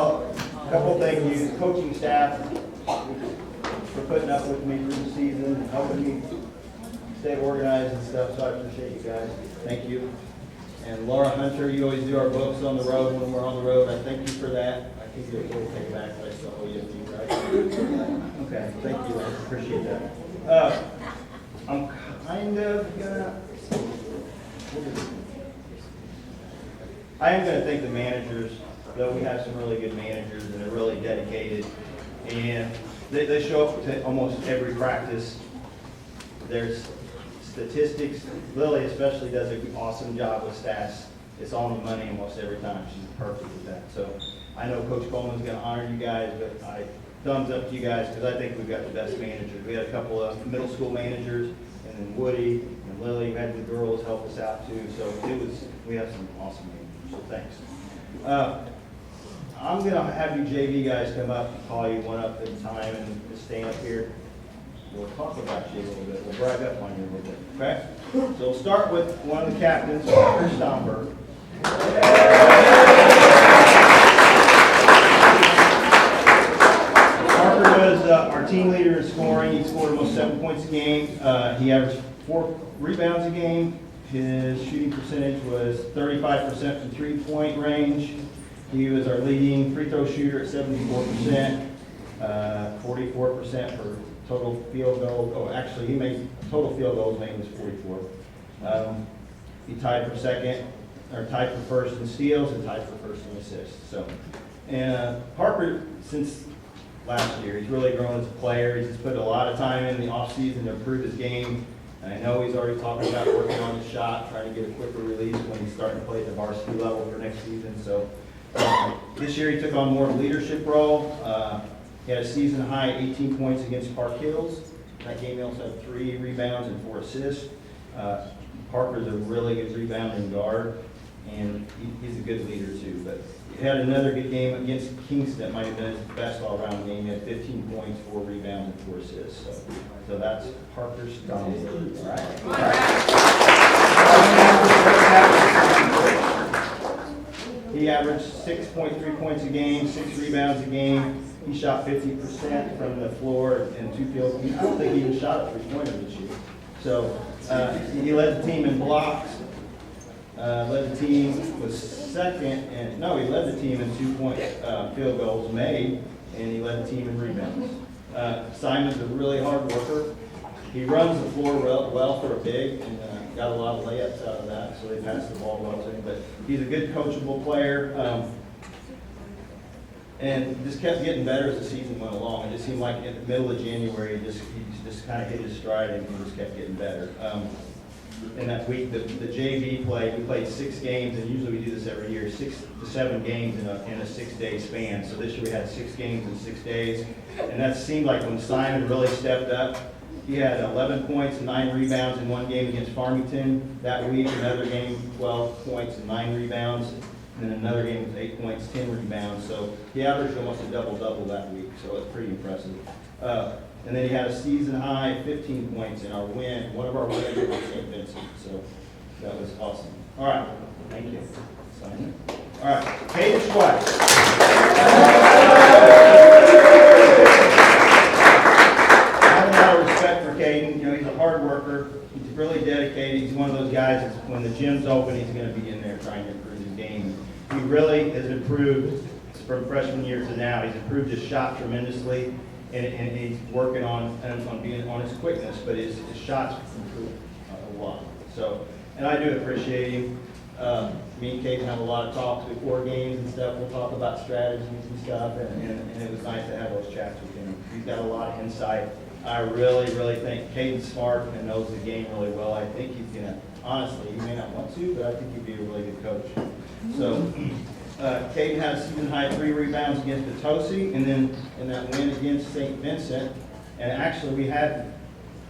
a couple things you coaching staff for putting up with me through the season and helping me stay organized and stuff, so I appreciate you guys. Thank you. And Laura Hunter, you always do our books on the road when we're on the road. I thank you for that. I think you'll take it back, but I still owe you a few, right? Okay, thank you. I appreciate that. I'm kind of gonna. I am going to thank the managers, though we have some really good managers and they're really dedicated. And they show up to almost every practice. There's statistics. Lily especially does an awesome job with stats. It's on the money almost every time. She's perfect with that. So I know Coach Coleman's going to honor you guys, but I thumbs up to you guys because I think we've got the best managers. We had a couple of middle school managers, and then Woody and Lily had the girls help us out too. So we have some awesome managers. So thanks. I'm going to have you JV guys come up and call you one up at a time and just stand up here. We'll talk about you a little bit. We'll brag up on you a little bit. Okay? So we'll start with one of the captains, Parker Stomberg. Parker was our team leader in scoring. He scored almost 7 points a game. He averaged 4 rebounds a game. His shooting percentage was 35% from three-point range. He was our leading free throw shooter at 74%, 44% for total field goals. Oh, actually, he made total field goals made was 44. He tied for second, or tied for first in steals, and tied for first in assists. So, and Parker, since last year, he's really grown as a player. He's put a lot of time in the off season to improve his game. And I know he's already talking about working on his shot, trying to get a quicker release when he's starting to play at the varsity level for next season. So this year he took on more of a leadership role. He had a season high 18 points against Park Hills. That game he also had 3 rebounds and 4 assists. Parker's a really good rebounding guard, and he's a good leader too. But he had another good game against Kingston. That might have been his best all-around game. He had 15 points, 4 rebounds, and 4 assists. So that's Parker's strong. All right. He averaged 6.3 points a game, 6 rebounds a game. He shot 50% from the floor and 2 field goals. I don't think he even shot a three-pointer this year. So he led the team in blocks. Led the team was second, and no, he led the team in 2-point field goals made, and he led the team in rebounds. Simon's a really hard worker. He runs the floor well for a big, and got a lot of layups out of that, so they passed the ball well to him. But he's a good coachable player, and just kept getting better as the season went along. It just seemed like in the middle of January, he just kind of hit his stride and he just kept getting better. In that week, the JV we played 6 games, and usually we do this every year, 6 to 7 games in a 6-day span. So this year we had 6 games in 6 days, and that seemed like when Simon really stepped up. He had 11 points and 9 rebounds in one game against Farmington. That week, another game, 12 points and 9 rebounds. And then another game was 8 points, 10 rebounds. So he averaged almost a double-double that week, so it's pretty impressive. And then he had a season high 15 points in our win, one of our wins over St. Vincent. So that was awesome. All right, thank you. Sign it. All right, Caden Schweitz. I have a lot of respect for Caden. You know, he's a hard worker. He's really dedicated. He's one of those guys that when the gym's open, he's going to be in there trying to improve his game. He really has improved from freshman year to now. He's improved his shot tremendously, and he's working on being on his quickness, but his shots improved a lot. So, and I do appreciate him. Me and Caden have a lot of talks before games and stuff. We'll talk about strategies and stuff, and it was nice to have those chats with him. He's got a lot of insight. I really, really think Caden's smart and knows the game really well. I think he's going to, honestly, he may not want to, but I think he'd be a really good coach. So, Caden had a season high 3 rebounds against Potosi, and then in that win against St. Vincent, and actually we had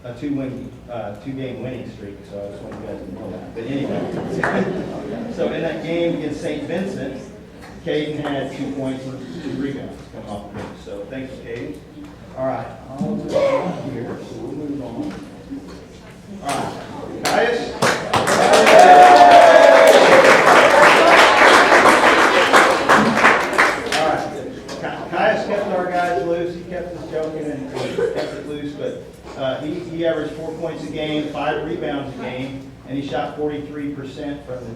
a 2-game winning streak, so I just want you guys to know that. But anyway, so in that game against St. Vincent, Caden had 2 points and 2 rebounds coming off the bench. So thank you, Caden. All right, I'll move on here, so we'll move on. All right, guys. All right, Caius kept our guys loose. He kept us joking and kept it loose, but he averaged 4 points a game, 5 rebounds a game, and he shot 43% from the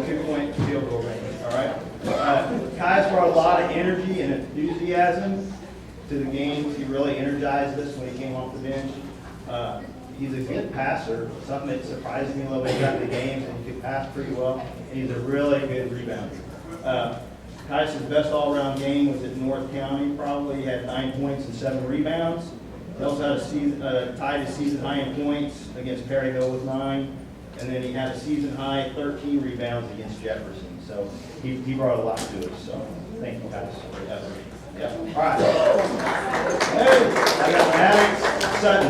2-point field goal range. All right. Caius brought a lot of energy and enthusiasm to the games. He really energized us when he came off the bench. He's a good passer, something that surprised me a little bit about the games, and he could pass pretty well. And he's a really good rebounder. Caius' best all-around game was at North County, probably. He had 9 points and 7 rebounds. He also had tied his season high in points against Perryville with 9. And then he had a season high 13 rebounds against Jefferson. So he brought a lot to us. So thank you, Caius, for that. Yeah. All right. Hey, I got Maddox Sutton.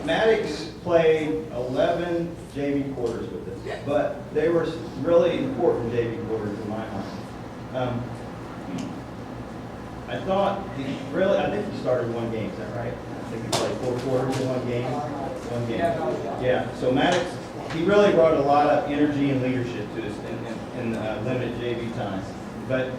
Maddox played 11 JV quarters with us, but they were really important JV quarters in my mind. I think he started 1 game, is that right? I think he played 4 quarters in 1 game. 1 game. Yeah, so Maddox, he really brought a lot of energy and leadership to us in limited JV time. But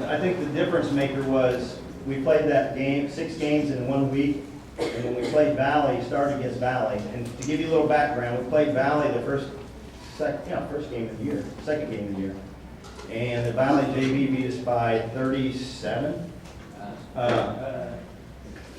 I think the difference maker was we played that game, 6 games in 1 week, and when we played Valley, started against Valley. And to give you a little background, we played Valley the first game of the year, second game of the year. And the Valley JV beat us by 37.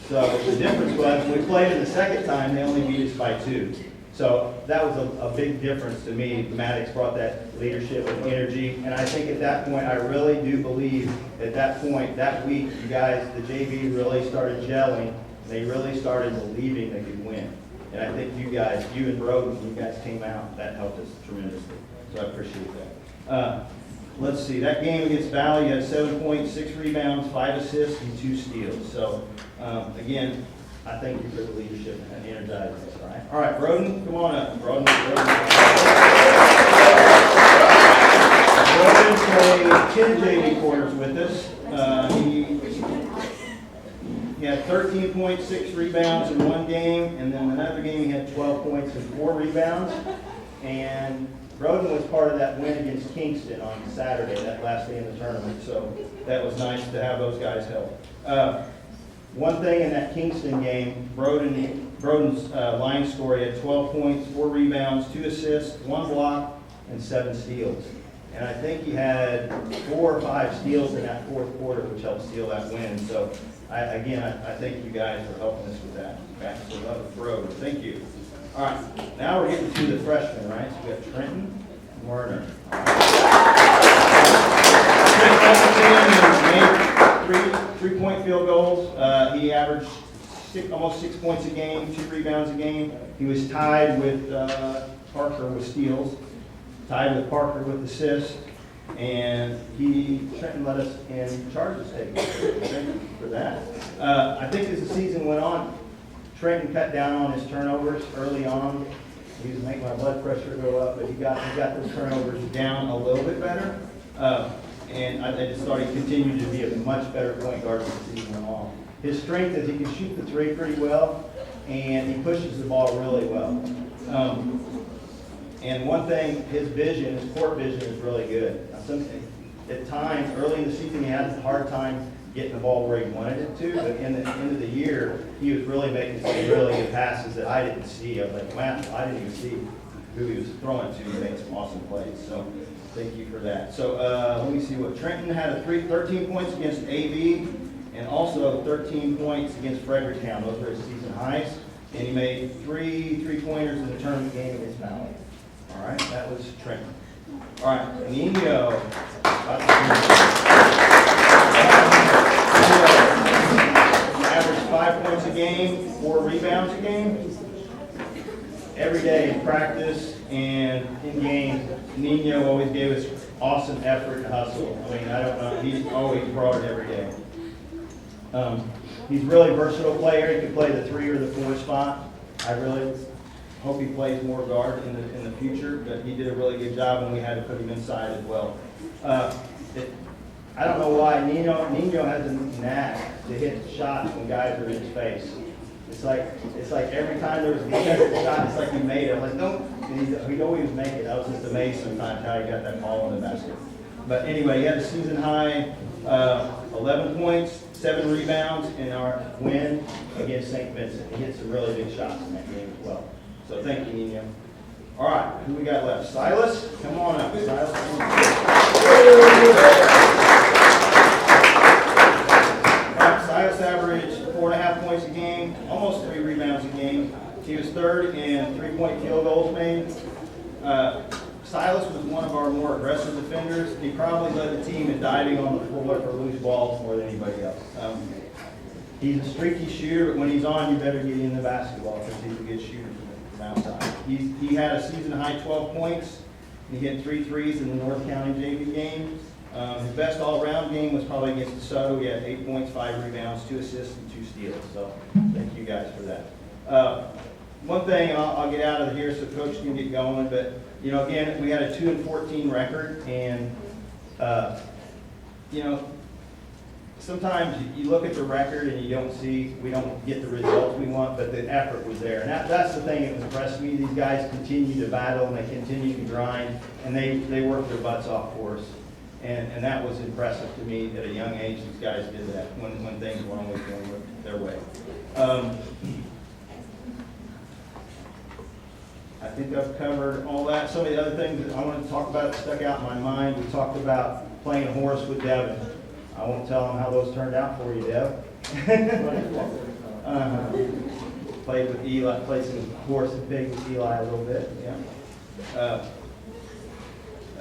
So the difference was when we played it the second time, they only beat us by 2. So that was a big difference to me. Maddox brought that leadership and energy. And I think at that point, I really do believe at that point, that week, you guys, the JV really started gelling. They really started believing they could win. And I think you guys, you and Broden, when you guys came out, that helped us tremendously. So I appreciate that. Let's see, that game against Valley, you had 7 points, 6 rebounds, 5 assists, and 2 steals. So, again, I thank you for the leadership and energizing us, all right? All right, Broden, come on up. Broden played 10 JV quarters with us. He had 13 points, 6 rebounds in 1 game, and then another game he had 12 points and 4 rebounds. And Broden was part of that win against Kingston on Saturday, that last day in the tournament, so that was nice to have those guys help. One thing in that Kingston game, Broden's line score, he had 12 points, 4 rebounds, 2 assists, 1 block, and 7 steals. And I think he had 4 or 5 steals in that 4th quarter, which helped steal that win. So, I thank you guys for helping us with that. Okay, so that was Broden. Thank you. All right, now we're getting to the freshmen, right? So we got Trenton Werner. Trent made 3-point field goals. He averaged almost 6 points a game, 2 rebounds a game. He was tied with Parker with steals, tied with Parker with assists. And Trenton let us in charges taken. Thank you for that. I think as the season went on, Trenton cut down on his turnovers early on. He was making my blood pressure go up, but he got those turnovers down a little bit better. And I just thought he continued to be a much better point guard as the season went on. His strength is he can shoot the three pretty well, and he pushes the ball really well. And one thing, his court vision is really good. At times, early in the season, he had a hard time getting the ball where he wanted it to, but in the end of the year, he was really making some really good passes that I didn't see. I was like, wow, I didn't even see who he was throwing to. He made some awesome plays, so thank you for that. So let me see what Trenton had 13 points against AV, and also 13 points against Fredericktown. Those were his season highs, and he made three-pointers in the tournament game against Valley. All right, that was Trenton. All right, Nino. Averaged 5 points a game, 4 rebounds a game. Every day in practice and in games, Nino always gave us awesome effort and hustle. I mean, I don't know, he always brought it every day. He's a really versatile player. He can play the 3 or the 4 spot. I really hope he plays more guard in the future, but he did a really good job, and we had to put him inside as well. I don't know why Nino has a knack to hit shots when guys are in his face. It's like every time there was a defensive shot, it's like he made it. I'm like, no, he'd always make it. I was just amazed sometimes how he got that ball in the basket. But anyway, he had a season high 11 points, 7 rebounds in our win against St. Vincent. He hit some really big shots in that game as well. So thank you, Nino. All right, who we got left? Silas, come on up. Silas. Silas averaged 4.5 points a game, almost 3 rebounds a game. He was third in 3-point field goals made. Silas was one of our more aggressive defenders. He probably led the team in diving on the floor for loose balls more than anybody else. He's a streaky shooter, but when he's on, you better get in the basketball because he's a good shooter from outside. He had a season high 12 points. He hit 3 threes in the North County JV game. His best all-around game was probably against DeSoto. He had 8 points, 5 rebounds, 2 assists, and 2 steals. So thank you guys for that. One thing, I'll get out of here so Coach can get going, but, you know, again, we had a 2-14 record, and, you know, sometimes you look at the record and we don't get the results we want, but the effort was there. And that's the thing that impressed me. These guys continue to battle, and they continue to grind, and they work their butts off for us. And that was impressive to me at a young age. These guys did that when things weren't always going their way. I think I've covered all that. Some of the other things that I wanted to talk about that stuck out in my mind. We talked about playing horse with Devin. I won't tell them how those turned out for you, Dev. Played with Eli, played some horse and pig with Eli a little bit. Yeah.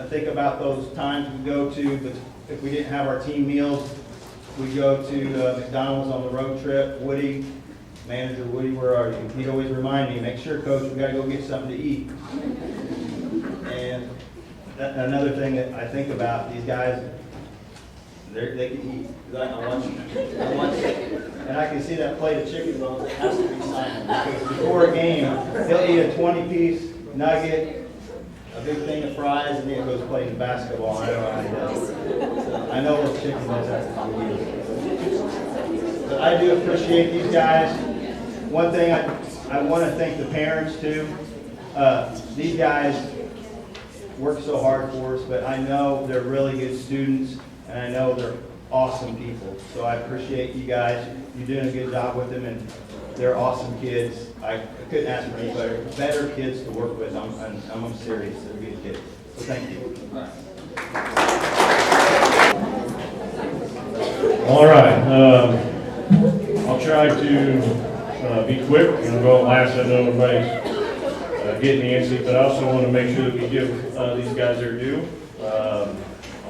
I think about those times we go to, but if we didn't have our team meals, we go to McDonald's on the road trip. Woody, manager Woody, where are you? He'd always remind me, make sure, Coach, we got to go get something to eat. And another thing that I think about, these guys, they can eat. I watch and I can see that plate of chicken bones that has to be silent. Because before a game, he'll eat a 20-piece nugget, a big thing of fries, and then goes playing basketball. I don't know how he does it. So I know those chicken bones have to be eaten. But I do appreciate these guys. One thing I want to thank the parents too. These guys work so hard for us, but I know they're really good students, and I know they're awesome people. So I appreciate you guys. You're doing a good job with them, and they're awesome kids. I couldn't ask for any better kids to work with. I'm serious. They're good kids. So thank you. All right. I'll try to be quick. I'm going to go last. I know nobody's getting antsy, but I also want to make sure that we give these guys their due. On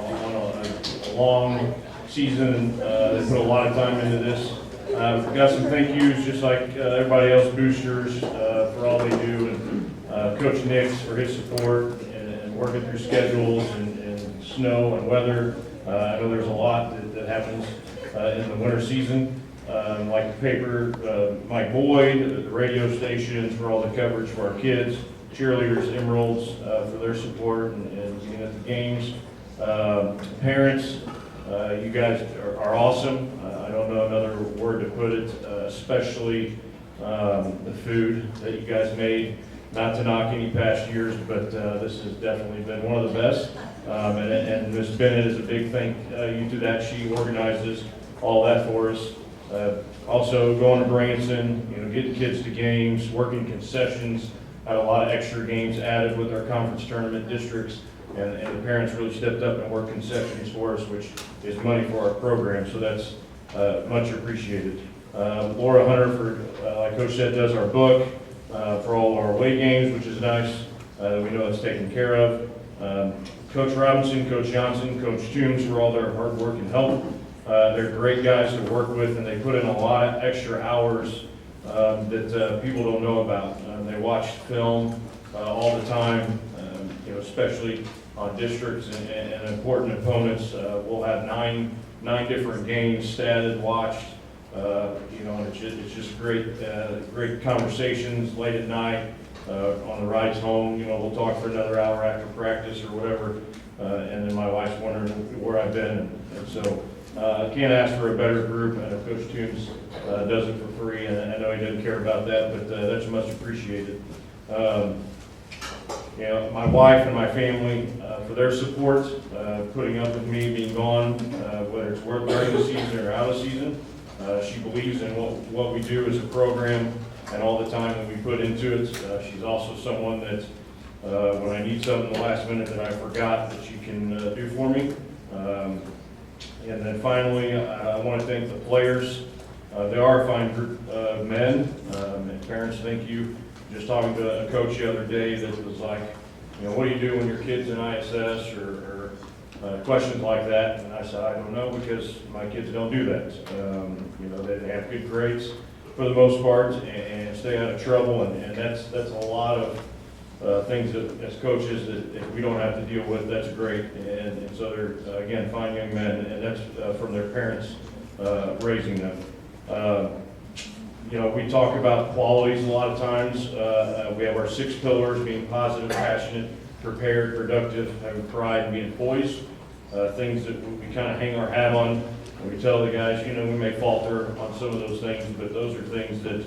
a long season, they put a lot of time into this. We've got some thank yous, just like everybody else, boosters for all they do, and Coach Nix for his support and working through schedules and snow and weather. I know there's a lot that happens in the winter season, like the paper, Mike Boyd, the radio stations for all the coverage for our kids, cheerleaders, Emeralds for their support and being at the games. Parents, you guys are awesome. I don't know another word to put it, especially the food that you guys made. Not to knock any past years, but this has definitely been one of the best. And Ms. Bennett is a big thank you to that. She organizes all that for us. Also going to Branson, getting kids to games, working concessions, had a lot of extra games added with our conference tournament districts, and the parents really stepped up and worked concessions for us, which is money for our program, so that's much appreciated. Laura Hunter, like Coach said, does our book for all of our away games, which is nice. We know it's taken care of. Coach Robinson, Coach Johnson, Coach Toombs for all their hard work and help. They're great guys to work with, and they put in a lot of extra hours that people don't know about. They watch film all the time, especially on districts and important opponents. We'll have nine different games statted, watched, and it's just great conversations late at night on the rides home. We'll talk for another hour after practice or whatever, and then my wife's wondering where I've been, and so I can't ask for a better group, and if Coach Toombs does it for free, and I know he doesn't care about that, but that's much appreciated. My wife and my family for their support, putting up with me being gone, whether it's work during the season or out of season. She believes in what we do as a program and all the time that we put into it. She's also someone that when I need something the last minute that I forgot, that she can do for me. And then finally, I want to thank the players. They are a fine group of men, and parents, thank you. Just talking to a coach the other day that was like, what do you do when your kid's in ISS or questions like that? And I said, I don't know, because my kids don't do that. They have good grades for the most part and stay out of trouble, and that's a lot of things that as coaches that if we don't have to deal with, that's great. And so they're, again, fine young men, and that's from their parents raising them. We talk about qualities a lot of times. We have our 6 pillars: being positive, passionate, prepared, productive, having pride, and being poised. Things that we kind of hang our hat on. And we tell the guys, we may falter on some of those things, but those are things that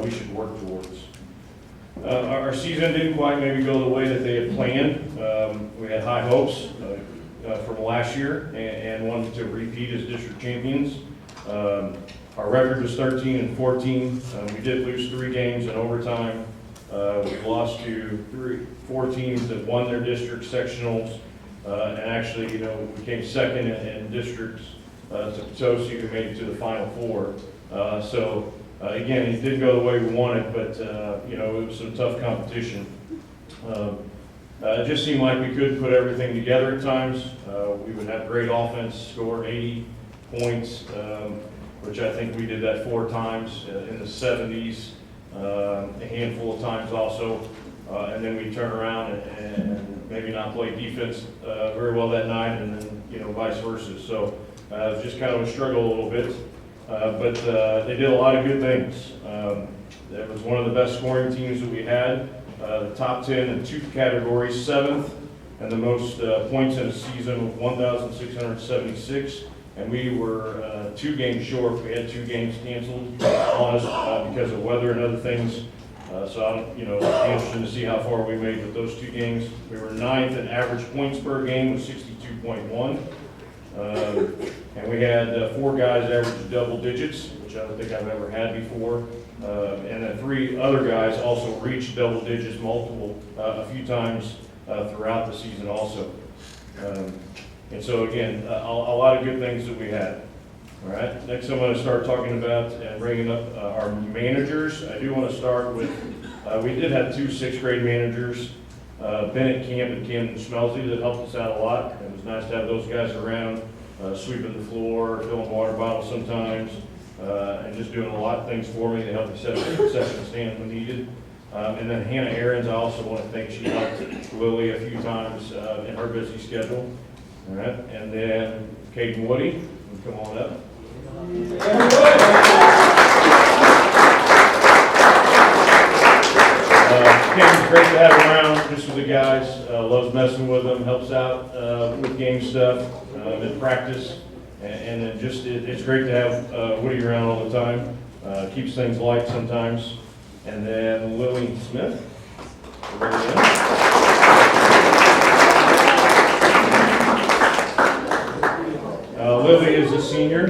we should work towards. Our season didn't quite maybe go the way that they had planned. We had high hopes from last year and wanted to repeat as district champions. Our record was 13-14. We did lose 3 games in overtime. We lost to 4 teams that won their district sectionals. And actually, we came second in districts to Potosi, who made it to the Final Four. So again, it didn't go the way we wanted, but it was some tough competition. It just seemed like we couldn't put everything together at times. We would have great offense, score 80 points, which I think we did that 4 times in the 70s, a handful of times also. And then we turn around and maybe not play defense very well that night, and then vice versa. So it was just kind of a struggle a little bit, but they did a lot of good things. It was one of the best scoring teams that we had, the top 10 in 2 categories, 7th, and the most points in a season with 1,676. And we were 2 games short. We had 2 games canceled on us because of weather and other things. So I'm, interested to see how far we made with those 2 games. We were 9th in average points per game with 62.1. And we had 4 guys average double digits, which I don't think I've ever had before. And then 3 other guys also reached double digits a few times throughout the season also. And so again, a lot of good things that we had. All right, next I'm going to start talking about and bringing up our managers. I do want to start with, we did have 2 6th grade managers, Bennett Camp and Camden Schmelzy, that helped us out a lot. It was nice to have those guys around, sweeping the floor, filling water bottles sometimes, and just doing a lot of things for me to help me set up the concession stand when needed. And then Hannah Aarons, I also want to thank, she helped Lily a few times in her busy schedule. All right, and then Caden Woody, you come on up. Caden's great to have around, just with the guys, loves messing with them, helps out with game stuff, in practice, and then just, it's great to have Woody around all the time, keeps things light sometimes. And then Lily Smith. Lily is a senior.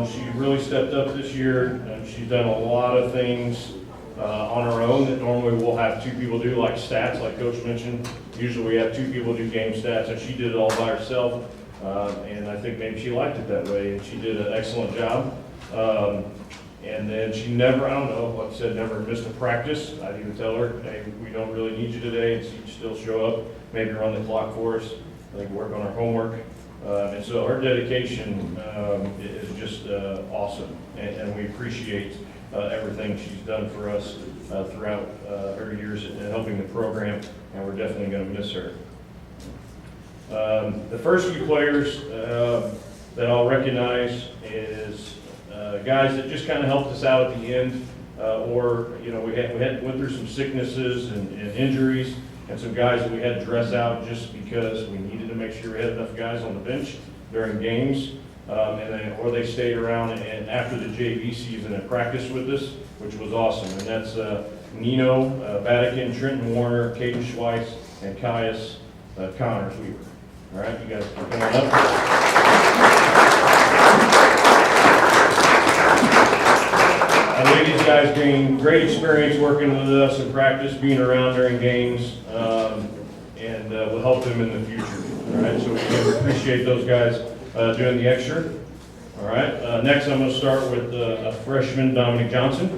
She really stepped up this year. She's done a lot of things on her own that normally we'll have 2 people do, like stats, like Coach mentioned. Usually we have 2 people do game stats, and she did it all by herself. And I think maybe she liked it that way, and she did an excellent job. And then she never, I don't know, like I said, never missed a practice. I'd even tell her, hey, we don't really need you today, and she'd still show up, maybe run the clock for us, like work on her homework. And so her dedication is just awesome, and we appreciate everything she's done for us throughout her years in helping the program, and we're definitely going to miss her. The first few players that I'll recognize is guys that just kind of helped us out at the end, or we went through some sicknesses and injuries, and some guys that we had to dress out just because we needed to make sure we had enough guys on the bench during games, or they stayed around and after the JV season and practiced with us, which was awesome. And that's Nino Vatican, Trenton Warner, Caden Schweiss, and Caius Connors Weaver. All right, you guys can come on up. I think these guys gained great experience working with us in practice, being around during games, and will help them in the future. All right, so we appreciate those guys doing the extra. All right, next I'm going to start with a freshman, Dominic Johnson.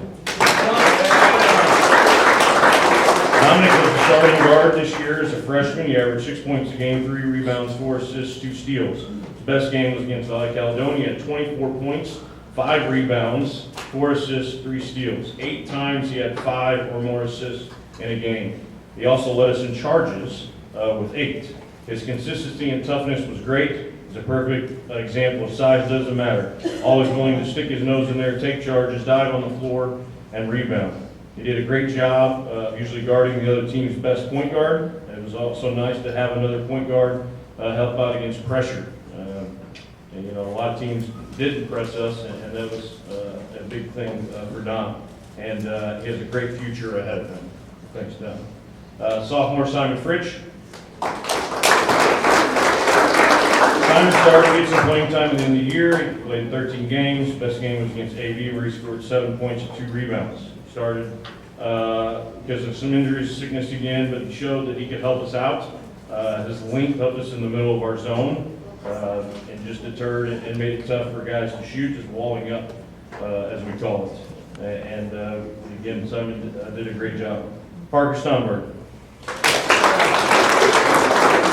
Dominic was the starting guard this year as a freshman. He averaged 6 points a game, 3 rebounds, 4 assists, 2 steals. His best game was against Valley Caledonia at 24 points, 5 rebounds, 4 assists, 3 steals. 8 times he had 5 or more assists in a game. He also led us in charges with 8. His consistency and toughness was great. He's a perfect example of size doesn't matter. Always willing to stick his nose in there, take charges, dive on the floor, and rebound. He did a great job usually guarding the other team's best point guard. It was also nice to have another point guard help out against pressure. And a lot of teams didn't press us, and that was a big thing for Dom. And he has a great future ahead of him. Thanks, Dom. Sophomore Simon Fritsch. Simon started to get some playing time at the end of the year. He played 13 games. Best game was against AV, where he scored 7 points and 2 rebounds. He started because of some injuries, sickness again, but he showed that he could help us out. His length helped us in the middle of our zone, and just deterred and made it tough for guys to shoot, just walling up, as we call it. And again, Simon did a great job. Parker Stomberg.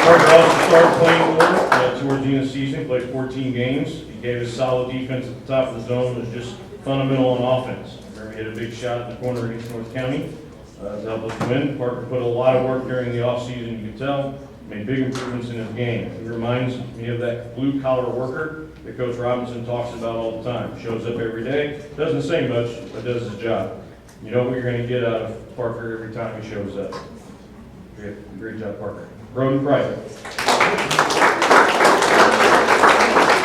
Parker also started playing more towards the end of the season, played 14 games. He gave us solid defense at the top of the zone, was just fundamental on offense. Remember, he hit a big shot in the corner against North County to help us win. Parker put a lot of work during the offseason, you could tell, made big improvements in his game. He reminds me of that blue-collar worker that Coach Robinson talks about all the time. Shows up every day, doesn't say much, but does his job. You know what you're going to get out of Parker every time he shows up. Great job, Parker. Broden Private.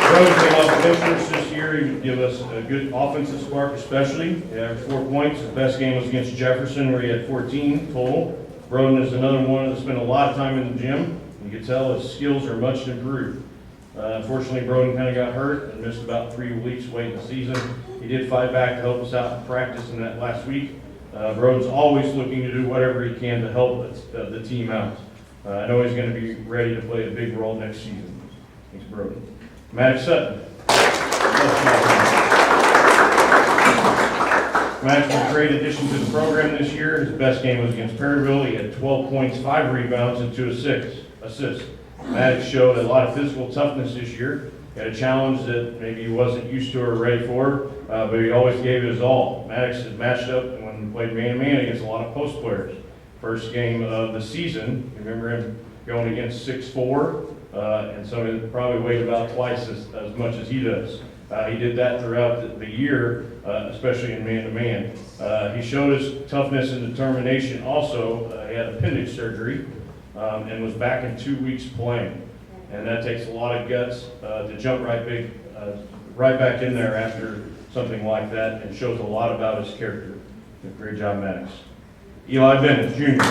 Broden came off the bench for us this year. He would give us a good offensive spark, especially. He averaged 4 points. His best game was against Jefferson, where he had 14 total. Broden is another one that spent a lot of time in the gym. You can tell his skills are much improved. Unfortunately, Broden kind of got hurt and missed about 3 weeks late in the season. He did fight back to help us out in practice in that last week. Broden's always looking to do whatever he can to help the team out. I know he's going to be ready to play a big role next season. Thanks, Broden. Maddox Sutton. Maddox was a great addition to the program this year. His best game was against Perryville. He had 12 points, 5 rebounds, and 2 assists. Maddox showed a lot of physical toughness this year. He had a challenge that maybe he wasn't used to or ready for, but he always gave it his all. Maddox had matched up when he played man-to-man against a lot of post players. First game of the season, you remember him going against 6'4", and so he probably weighed about twice as much as he does. He did that throughout the year, especially in man-to-man. He showed his toughness and determination also. He had appendix surgery and was back in 2 weeks playing. And that takes a lot of guts to jump right back in there after something like that, and shows a lot about his character. Great job, Maddox. Eli Bennett, Jr.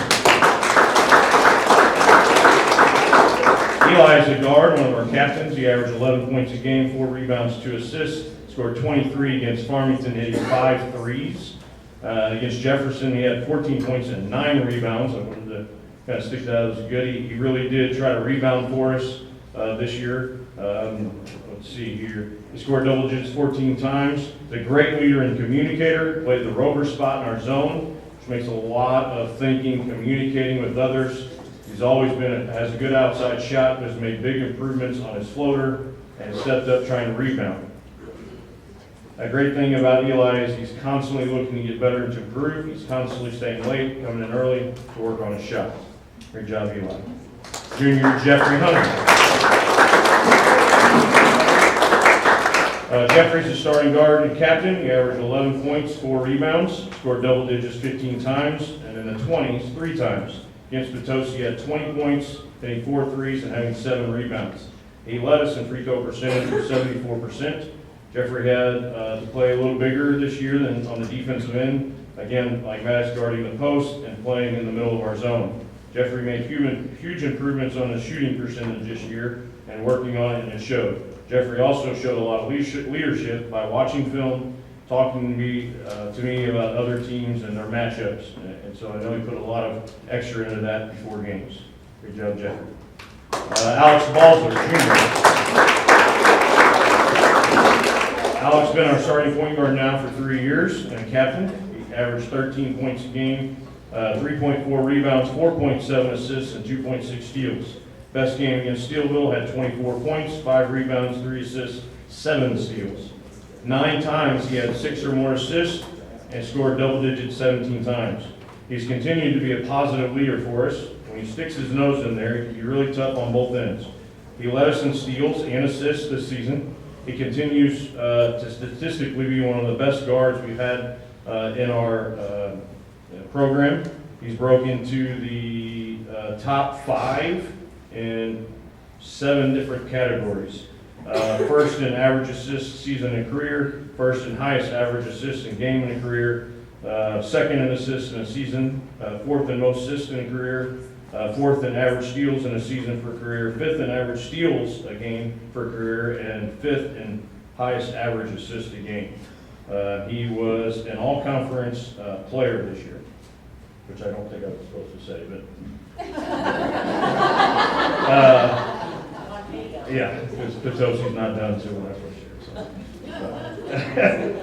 Eli is a guard, one of our captains. He averaged 11 points a game, 4 rebounds, 2 assists. Scored 23 against Farmington, hitting 5 threes. Against Jefferson, he had 14 points and 9 rebounds. I wanted to kind of stick that out as good. He really did try to rebound for us this year. Let's see here. He scored double digits 14 times. He's a great leader and communicator. Played the rover spot in our zone, which makes a lot of thinking, communicating with others. He's always has a good outside shot, has made big improvements on his floater, and stepped up trying to rebound. A great thing about Eli is he's constantly looking to get better and to improve. He's constantly staying late, coming in early to work on his shot. Great job, Eli. Junior Jeffrey Hunter. Jeffrey's a starting guard and captain. He averaged 11 points, 4 rebounds, scored double digits 15 times, and in the 20s 3 times. Against Potosi, he had 20 points, hitting 4 threes and having 7 rebounds. He led us in free throw percentage with 74%. Jeffrey had to play a little bigger this year than on the defensive end. Again, like Maddox, guarding the post and playing in the middle of our zone. Jeffrey made huge improvements on his shooting percentage this year and working on it, and it showed. Jeffrey also showed a lot of leadership by watching film, talking to me about other teams and their matchups. And so I know he put a lot of extra into that before games. Good job, Jeffrey. Alex Balzer, Jr. Alex has been our starting point guard now for 3 years and a captain. He averaged 13 points a game, 3.4 rebounds, 4.7 assists, and 2.6 steals. Best game against Steelville, had 24 points, 5 rebounds, 3 assists, 7 steals. 9 times he had 6 or more assists and scored double digits 17 times. He's continued to be a positive leader for us. When he sticks his nose in there, he can be really tough on both ends. He led us in steals and assists this season. He continues to statistically be one of the best guards we've had in our program. He's broke into the top 5 in 7 different categories. First in average assists season and career, first in highest average assists in game and career, second in assists in a season, 4th in most assists in a career, 4th in average steals in a season for career, 5th in average steals a game for career, and 5th in highest average assist a game. He was an all-conference player this year, which I don't think I was supposed to say, but yeah, because Potosi's not done until next year.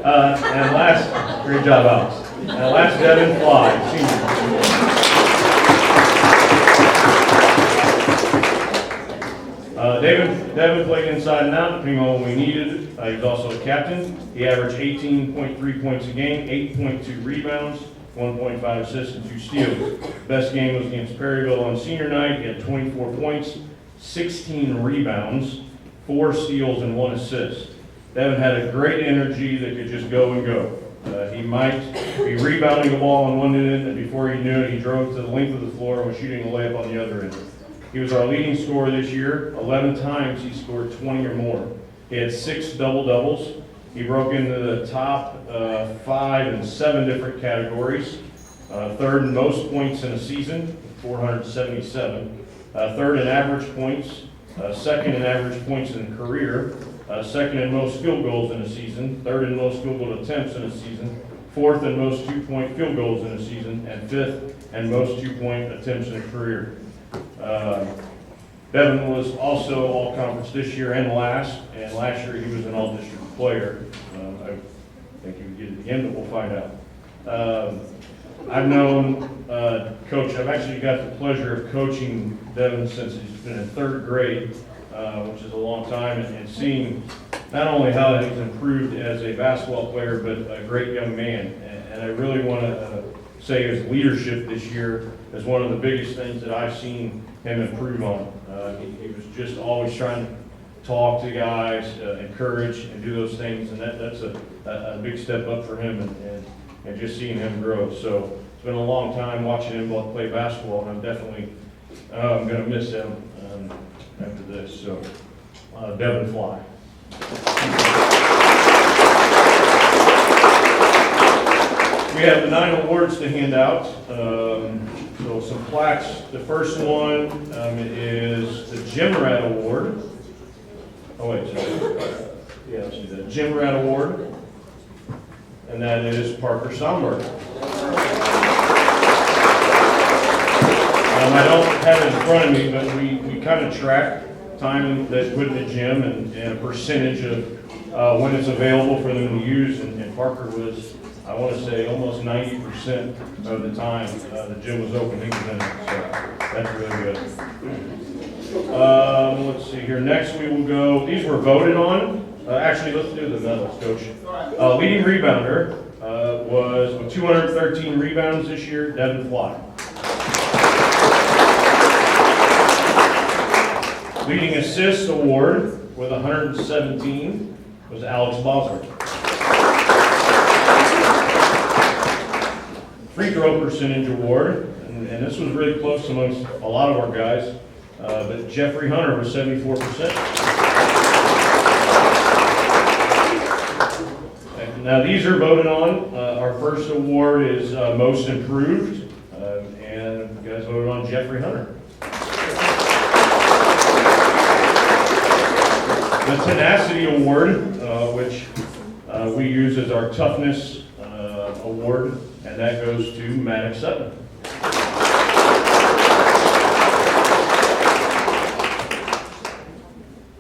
And last, great job, Alex. And last, Devin Fly, senior. Devin played inside and out, depending on what we needed. He was also a captain. He averaged 18.3 points a game, 8.2 rebounds, 1.5 assists, and 2 steals. Best game was against Perryville on senior night. He had 24 points, 16 rebounds, 4 steals, and 1 assist. Devin had a great energy that could just go and go. He might be rebounding the ball on one end, and before he knew it, he drove to the length of the floor and was shooting a layup on the other end. He was our leading scorer this year. 11 times he scored 20 or more. He had 6 double-doubles. He broke into the top 5 in 7 different categories. 3rd in most points in a season, 477. 3rd in average points. 2nd in average points in a career. 2nd in most field goals in a season. 3rd in most field goal attempts in a season. 4th in most 2-point field goals in a season. And 5th in most 2-point attempts in a career. Devin was also all-conference this year and last year he was an all-district player. I think he would get it again, but we'll find out. I've known Coach, I've actually got the pleasure of coaching Devin since he's been in 3rd grade, which is a long time, and seeing not only how he's improved as a basketball player, but a great young man. And I really want to say his leadership this year is one of the biggest things that I've seen him improve on. He was just always trying to talk to guys, encourage, and do those things, and that's a big step up for him, and just seeing him grow. So it's been a long time watching him both play basketball, and I'm definitely going to miss him after this. So, Devin Fly. We have the 9 awards to hand out. So some plaques. The first one is the Gym Rat Award. Oh wait, sorry. Yeah, let's do that. Gym Rat Award. And that is Parker Somberg. I don't have it in front of me, but we kind of track time that with the gym and a percentage of when it's available for them to use. And Parker was, I want to say, almost 90% of the time the gym was open, he was in it. So that's really good. Let's see here. Next we will go, these were voted on. Actually, let's do the medals, Coach. Leading rebounder was with 213 rebounds this year, Devin Fly. Leading assist award with 117 was Alex Bosworth. Free throw percentage award, and this was really close amongst a lot of our guys, but Jeffrey Hunter was 74%. Now these are voted on. Our first award is most improved, and you guys voted on Jeffrey Hunter. The Tenacity Award, which we use as our toughness award, and that goes to Maddox Sutton.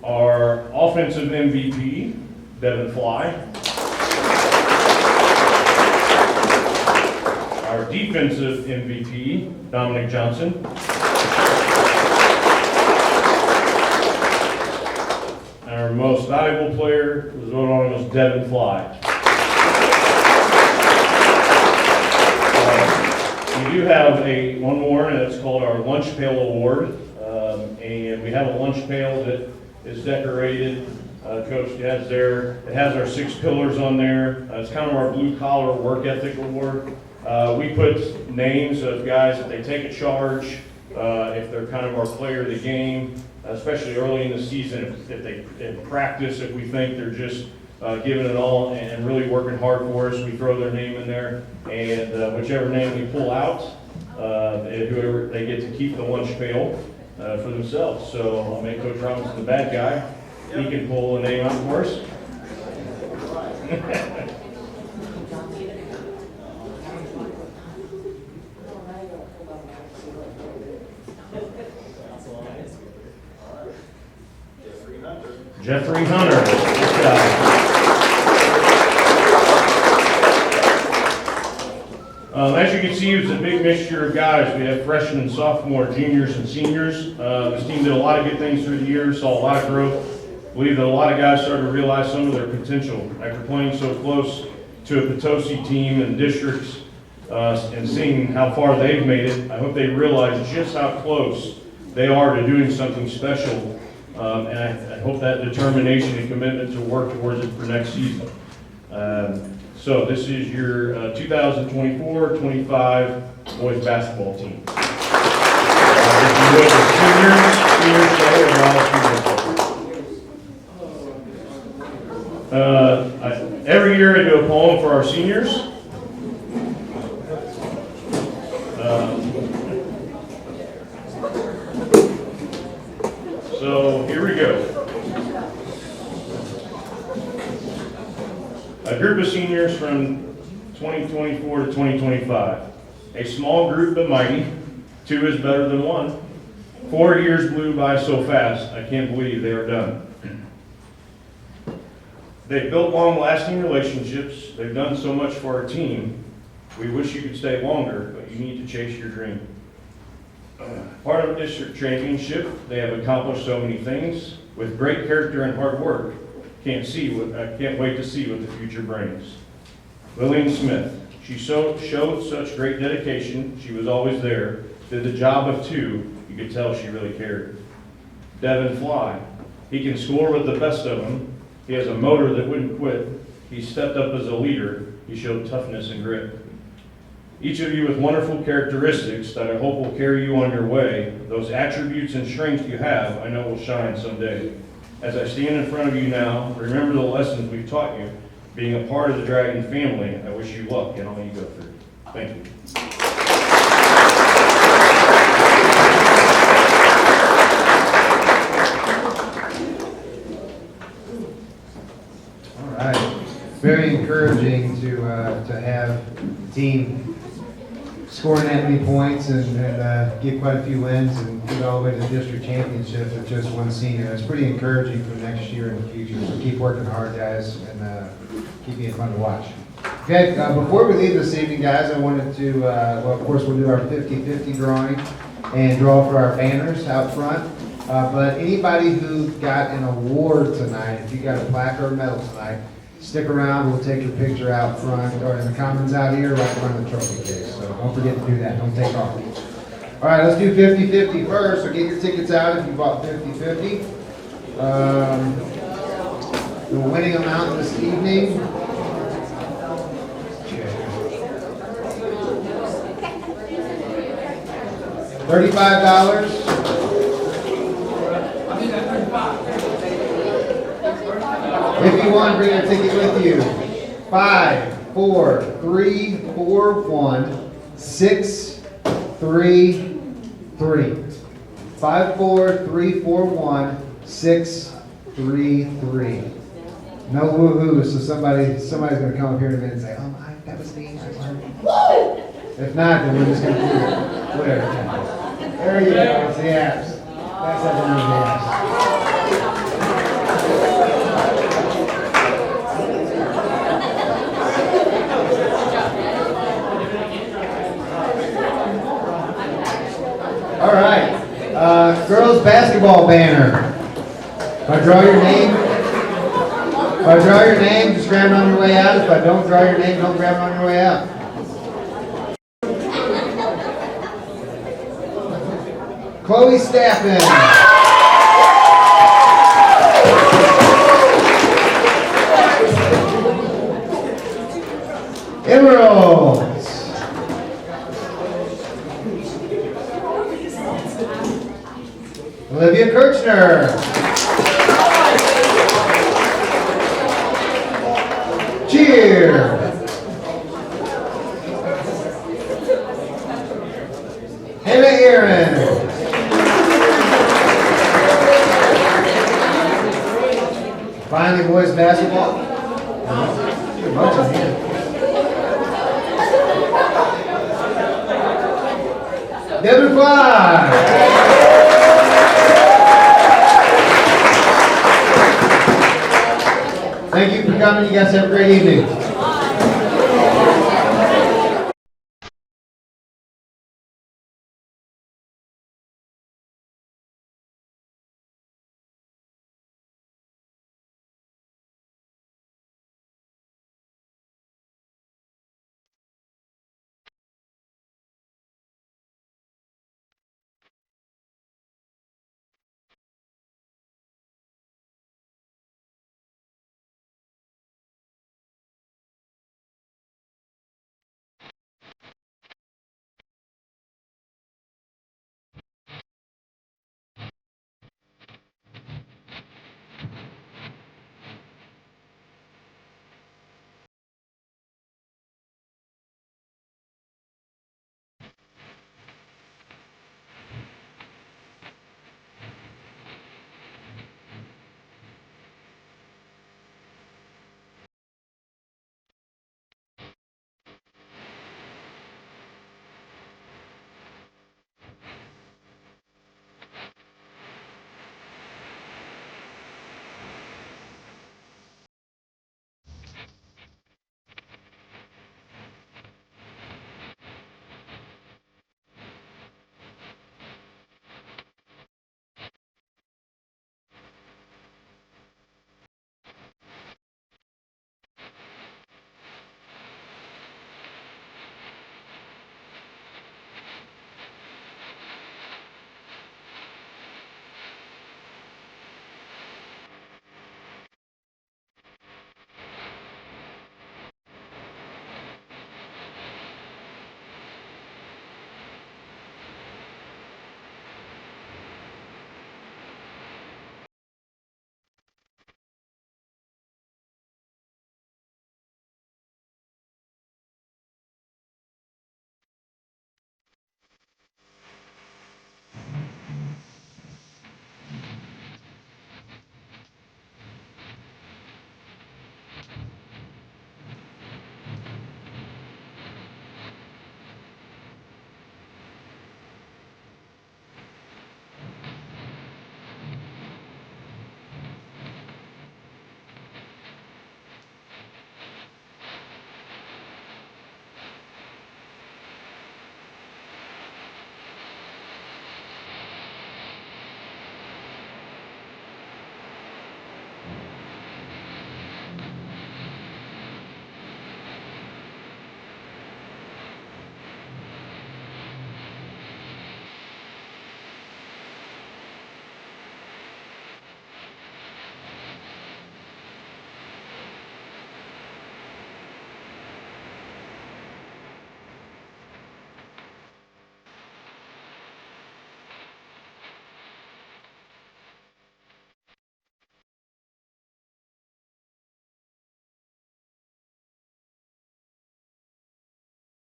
Our offensive MVP, Devin Fly. Our defensive MVP, Dominic Johnson. Our most valuable player was voted on was Devin Fly. We do have one more, and it's called our Lunch Pail Award. And we have a lunch pail that is decorated. Coach has there. It has our 6 pillars on there. It's kind of our blue collar work ethic award. We put names of guys that they take a charge, if they're kind of our player of the game, especially early in the season, if they in practice, if we think they're just giving it all and really working hard for us, we throw their name in there, and whichever name we pull out, whoever, they get to keep the lunch pail for themselves. So I'll make Coach Robinson the bad guy. He can pull a name out for us. Jeffrey Hunter. Good job. As you can see, it's a big mixture of guys. We have freshmen, sophomore, juniors, and seniors. This team did a lot of good things through the years, saw a lot of growth. I believe that a lot of guys started to realize some of their potential after playing so close to a Potosi team and districts and seeing how far they've made it. I hope they realize just how close they are to doing something special. And I hope that determination and commitment to work towards it for next season. So this is your 2024-25 boys basketball team. If you look at seniors today are all seniors. Every year I do a poem for our seniors. So here we go. A group of seniors from 2024 to 2025. A small group but mighty. 2 is better than 1. 4 years blew by so fast, I can't believe they are done. They've built long-lasting relationships. They've done so much for our team. We wish you could stay longer, but you need to chase your dream. Part of district championship, they have accomplished so many things with great character and hard work. I can't wait to see what the future brings. Lillian Smith, She showed such great dedication. She was always there. Did the job of two. You could tell she really cared. Devin Fly. He can score with the best of them. He has a motor that wouldn't quit. He stepped up as a leader. He showed toughness and grit. Each of you with wonderful characteristics that I hope will carry you on your way. Those attributes and strengths you have, I know will shine someday. As I stand in front of you now, remember the lessons we've taught you. Being a part of the Dragon family, I wish you luck in all you go through. Thank you. All right. Very encouraging to have the team scoring that many points and get quite a few wins and get all the way to the district championship with just one senior. It's pretty encouraging for next year and the future. So keep working hard, guys, and keep being fun to watch. Okay, before we leave this evening, guys, I wanted to, well, of course, we'll do our 50-50 drawing and draw for our banners out front. But anybody who got an award tonight, if you got a plaque or a medal tonight, stick around. We'll take your picture out front or in the commons out here right in front of the trophy case. So don't forget to do that. Don't take off. All right, let's do 50-50 first. So get your tickets out if you bought 50-50. The winning amount this evening. $35. If you want, bring a ticket with you. 5, 4, 3, 4, 1, 6, 3, 3. 5, 4, 3, 4, 1, 6, 3, 3. No woohoo, so somebody's gonna come up here in a minute and say, "Oh my, that was me. I won." If not, then we're just gonna do it. Whatever. There you go. It's the apps. That's how we do the apps. All right, girls basketball banner. If I draw your name, just grab it on your way out. If I don't draw your name, don't grab it on your way out. Chloe Staffen. Emeralds. Olivia Kirchner. Cheer. Hannah Aaron. Finally, boys basketball. Too much in here. Devin Fly. Thank you for coming. You guys have a great evening.